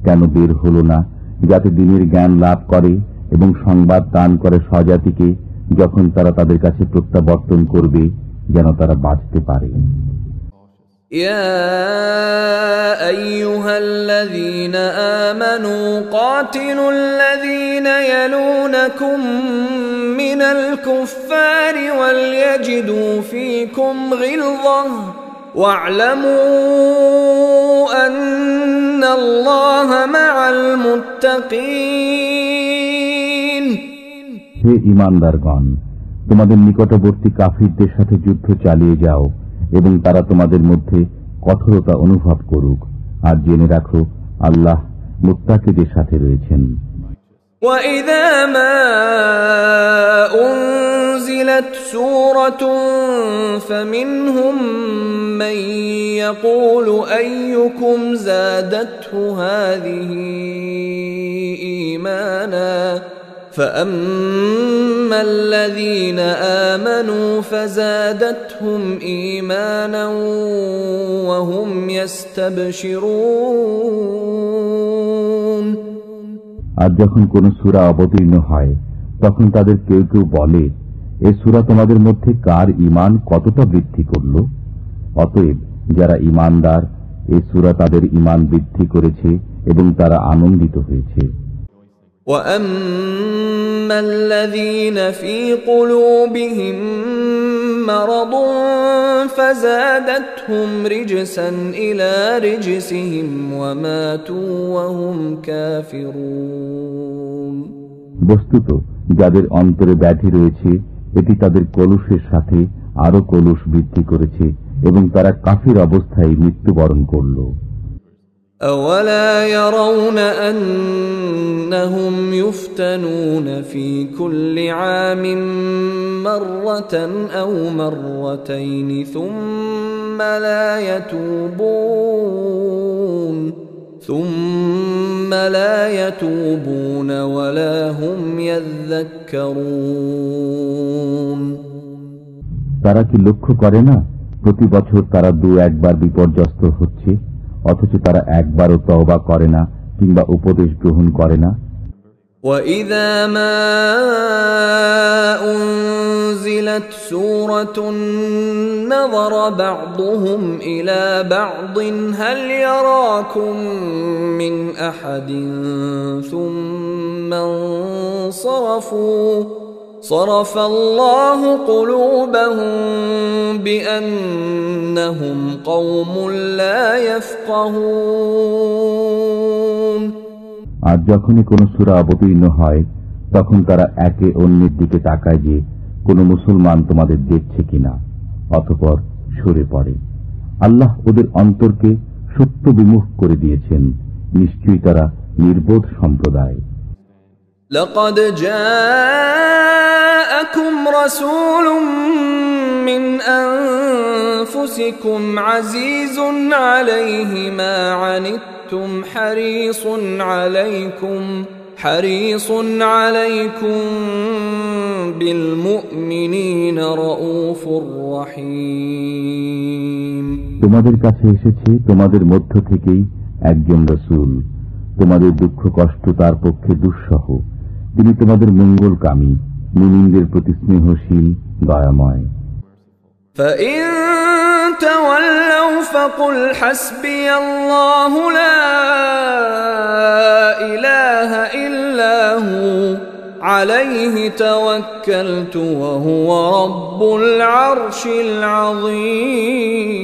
কেন বের হল না, যাতে দিনের জ্ঞান লাভ করে এবং সংবাদ দান করে স্বজাতিকে যখন তারা তাদের কাছে প্রত্যাবর্তন করবে, যেন তারা বাঁচতে পারে। يا أيها الذين آمنوا قاتلوا الذين يلونكم من الكفار وليجدوا فيكم غلظة واعلموا أن الله مع المتقين। হে ঈমানদারগণ, তোমাদের নিকটবর্তী কাফিরদের সাথে যুদ্ধ চালিয়ে যাও এবং তারা তোমাদের মধ্যে কঠোরতা অনুভব করুক, আর জেনে রাখো আল্লাহ মুত্তাকিদের সাথে রয়েছেন। وَإِذَا مَا أُنْزِلَتْ سُورَةٌ فَمِنْهُمْ مَنْ يَقُولُ أَيُّكُمْ زَادَتْهُ هَذِهِ إِيمَانًا فَأَمَّا الَّذِينَ آمَنُوا فَزَادَتْهُمْ إِيمَانًا وَهُمْ يَسْتَبْشِرُونَ। আর যখন কোন সূরা অবতীর্ণ হয় তখন তাদের কেউ কেউ বলে, এ সূরা তোমাদের মধ্যে কার ঈমান কতটা বৃদ্ধি করল? অতএব যারা ঈমানদার, এ সূরা তাদের ঈমান বৃদ্ধি করেছে এবং তারা আনন্দিত হয়েছে। وَأَمَّا الَّذِينَ فِي قُلُوبِهِم مَّرَضٌ فَزَادَتْهُمْ رِجْسًا إِلَى رِجْسِهِمْ وَمَاتُوا وَهُمْ كَافِرُونَ। বস্তুত যাদের অন্তরে ব্যাধি রয়েছে এটি তাদের কলুষের সাথে আরো কলুষ বৃদ্ধি করেছে এবং তারা কাফির অবস্থায় মৃত্যুবরণ করল। أَوَلَا يَرَوْنَ أَنَّهُمْ يُفْتَنُونَ فِي كُلِّ عَامٍ مَّرَّةً أَوْ مَرَّتَيْنِ ثُمَّ لَا يَتُوبُونَ وَلَا هُمْ يَذَّكَّرُونَ। তারা কি লক্ষ্য করে না প্রতি বছর তারা 2-1 বার বিপর্যস্ত হচ্ছে, অথচ তারা একবারও তওবা করে না কিংবা উপদেশ গ্রহণ করে না। وَإِذَا مَا أُنزِلَتْ سُورَةٌ نَظَرَ بَعْضُهُمْ إِلَى بَعْضٍ هَلْ يَرَاكُم مِّنْ أَحَدٍ ثُمَّ انصَرَفُوا صَرَفَ اللَّهُ قُلُوبَهُم بِأَنَّهُمْ قَوْمٌ لَّا يَفْقَهُونَ। আর যখনই কোন সূরা অবতীর্ণ হয় তখন তারা একে অন্যের দিকে তাকায় যে কোন মুসলমান তোমাদের দেখছে কিনা, অতঃপর সরে পড়ে। আল্লাহ ওদের অন্তরকে সত্য বিমুখ করে দিয়েছেন, নিশ্চয়ই তারা নির্বোধ সম্প্রদায়। لقد جاءكم رسول من أنفسكم عزيز عليه ما عنتم حريص عليكم بالمؤمنين رؤوف رحيم। তোমাদের কাছে এসেছে তোমাদের মধ্য থেকেই একজন রাসূল, তোমাদের দুঃখ কষ্ট তার পক্ষে দুঃসহ, তিনি তোমাদের মঙ্গলকামী, মুমিনদের প্রতি স্নেহশীল, দয়াময়। فَإِن تَوَلَّوْا فَقُلْ حَسْبِيَ اللَّهُ لَا إِلَٰهَ إِلَّا هُوَ عَلَيْهِ تَوَكَّلْتُ وَهُوَ رَبُّ الْعَرْشِ الْعَظِيمِ।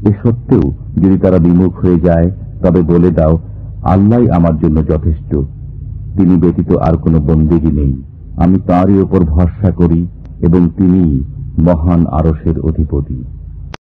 এ সত্ত্বেও যদি তারা বিমুখ হয়ে যায় তবে বলে দাও, আল্লাহই আমার জন্য যথেষ্ট, তিনি ব্যতীত আর কোনো বন্দেগী নেই, আমি তাঁরই উপর ভরসা করি এবং তিনিই মহান আরশের অধিপতি।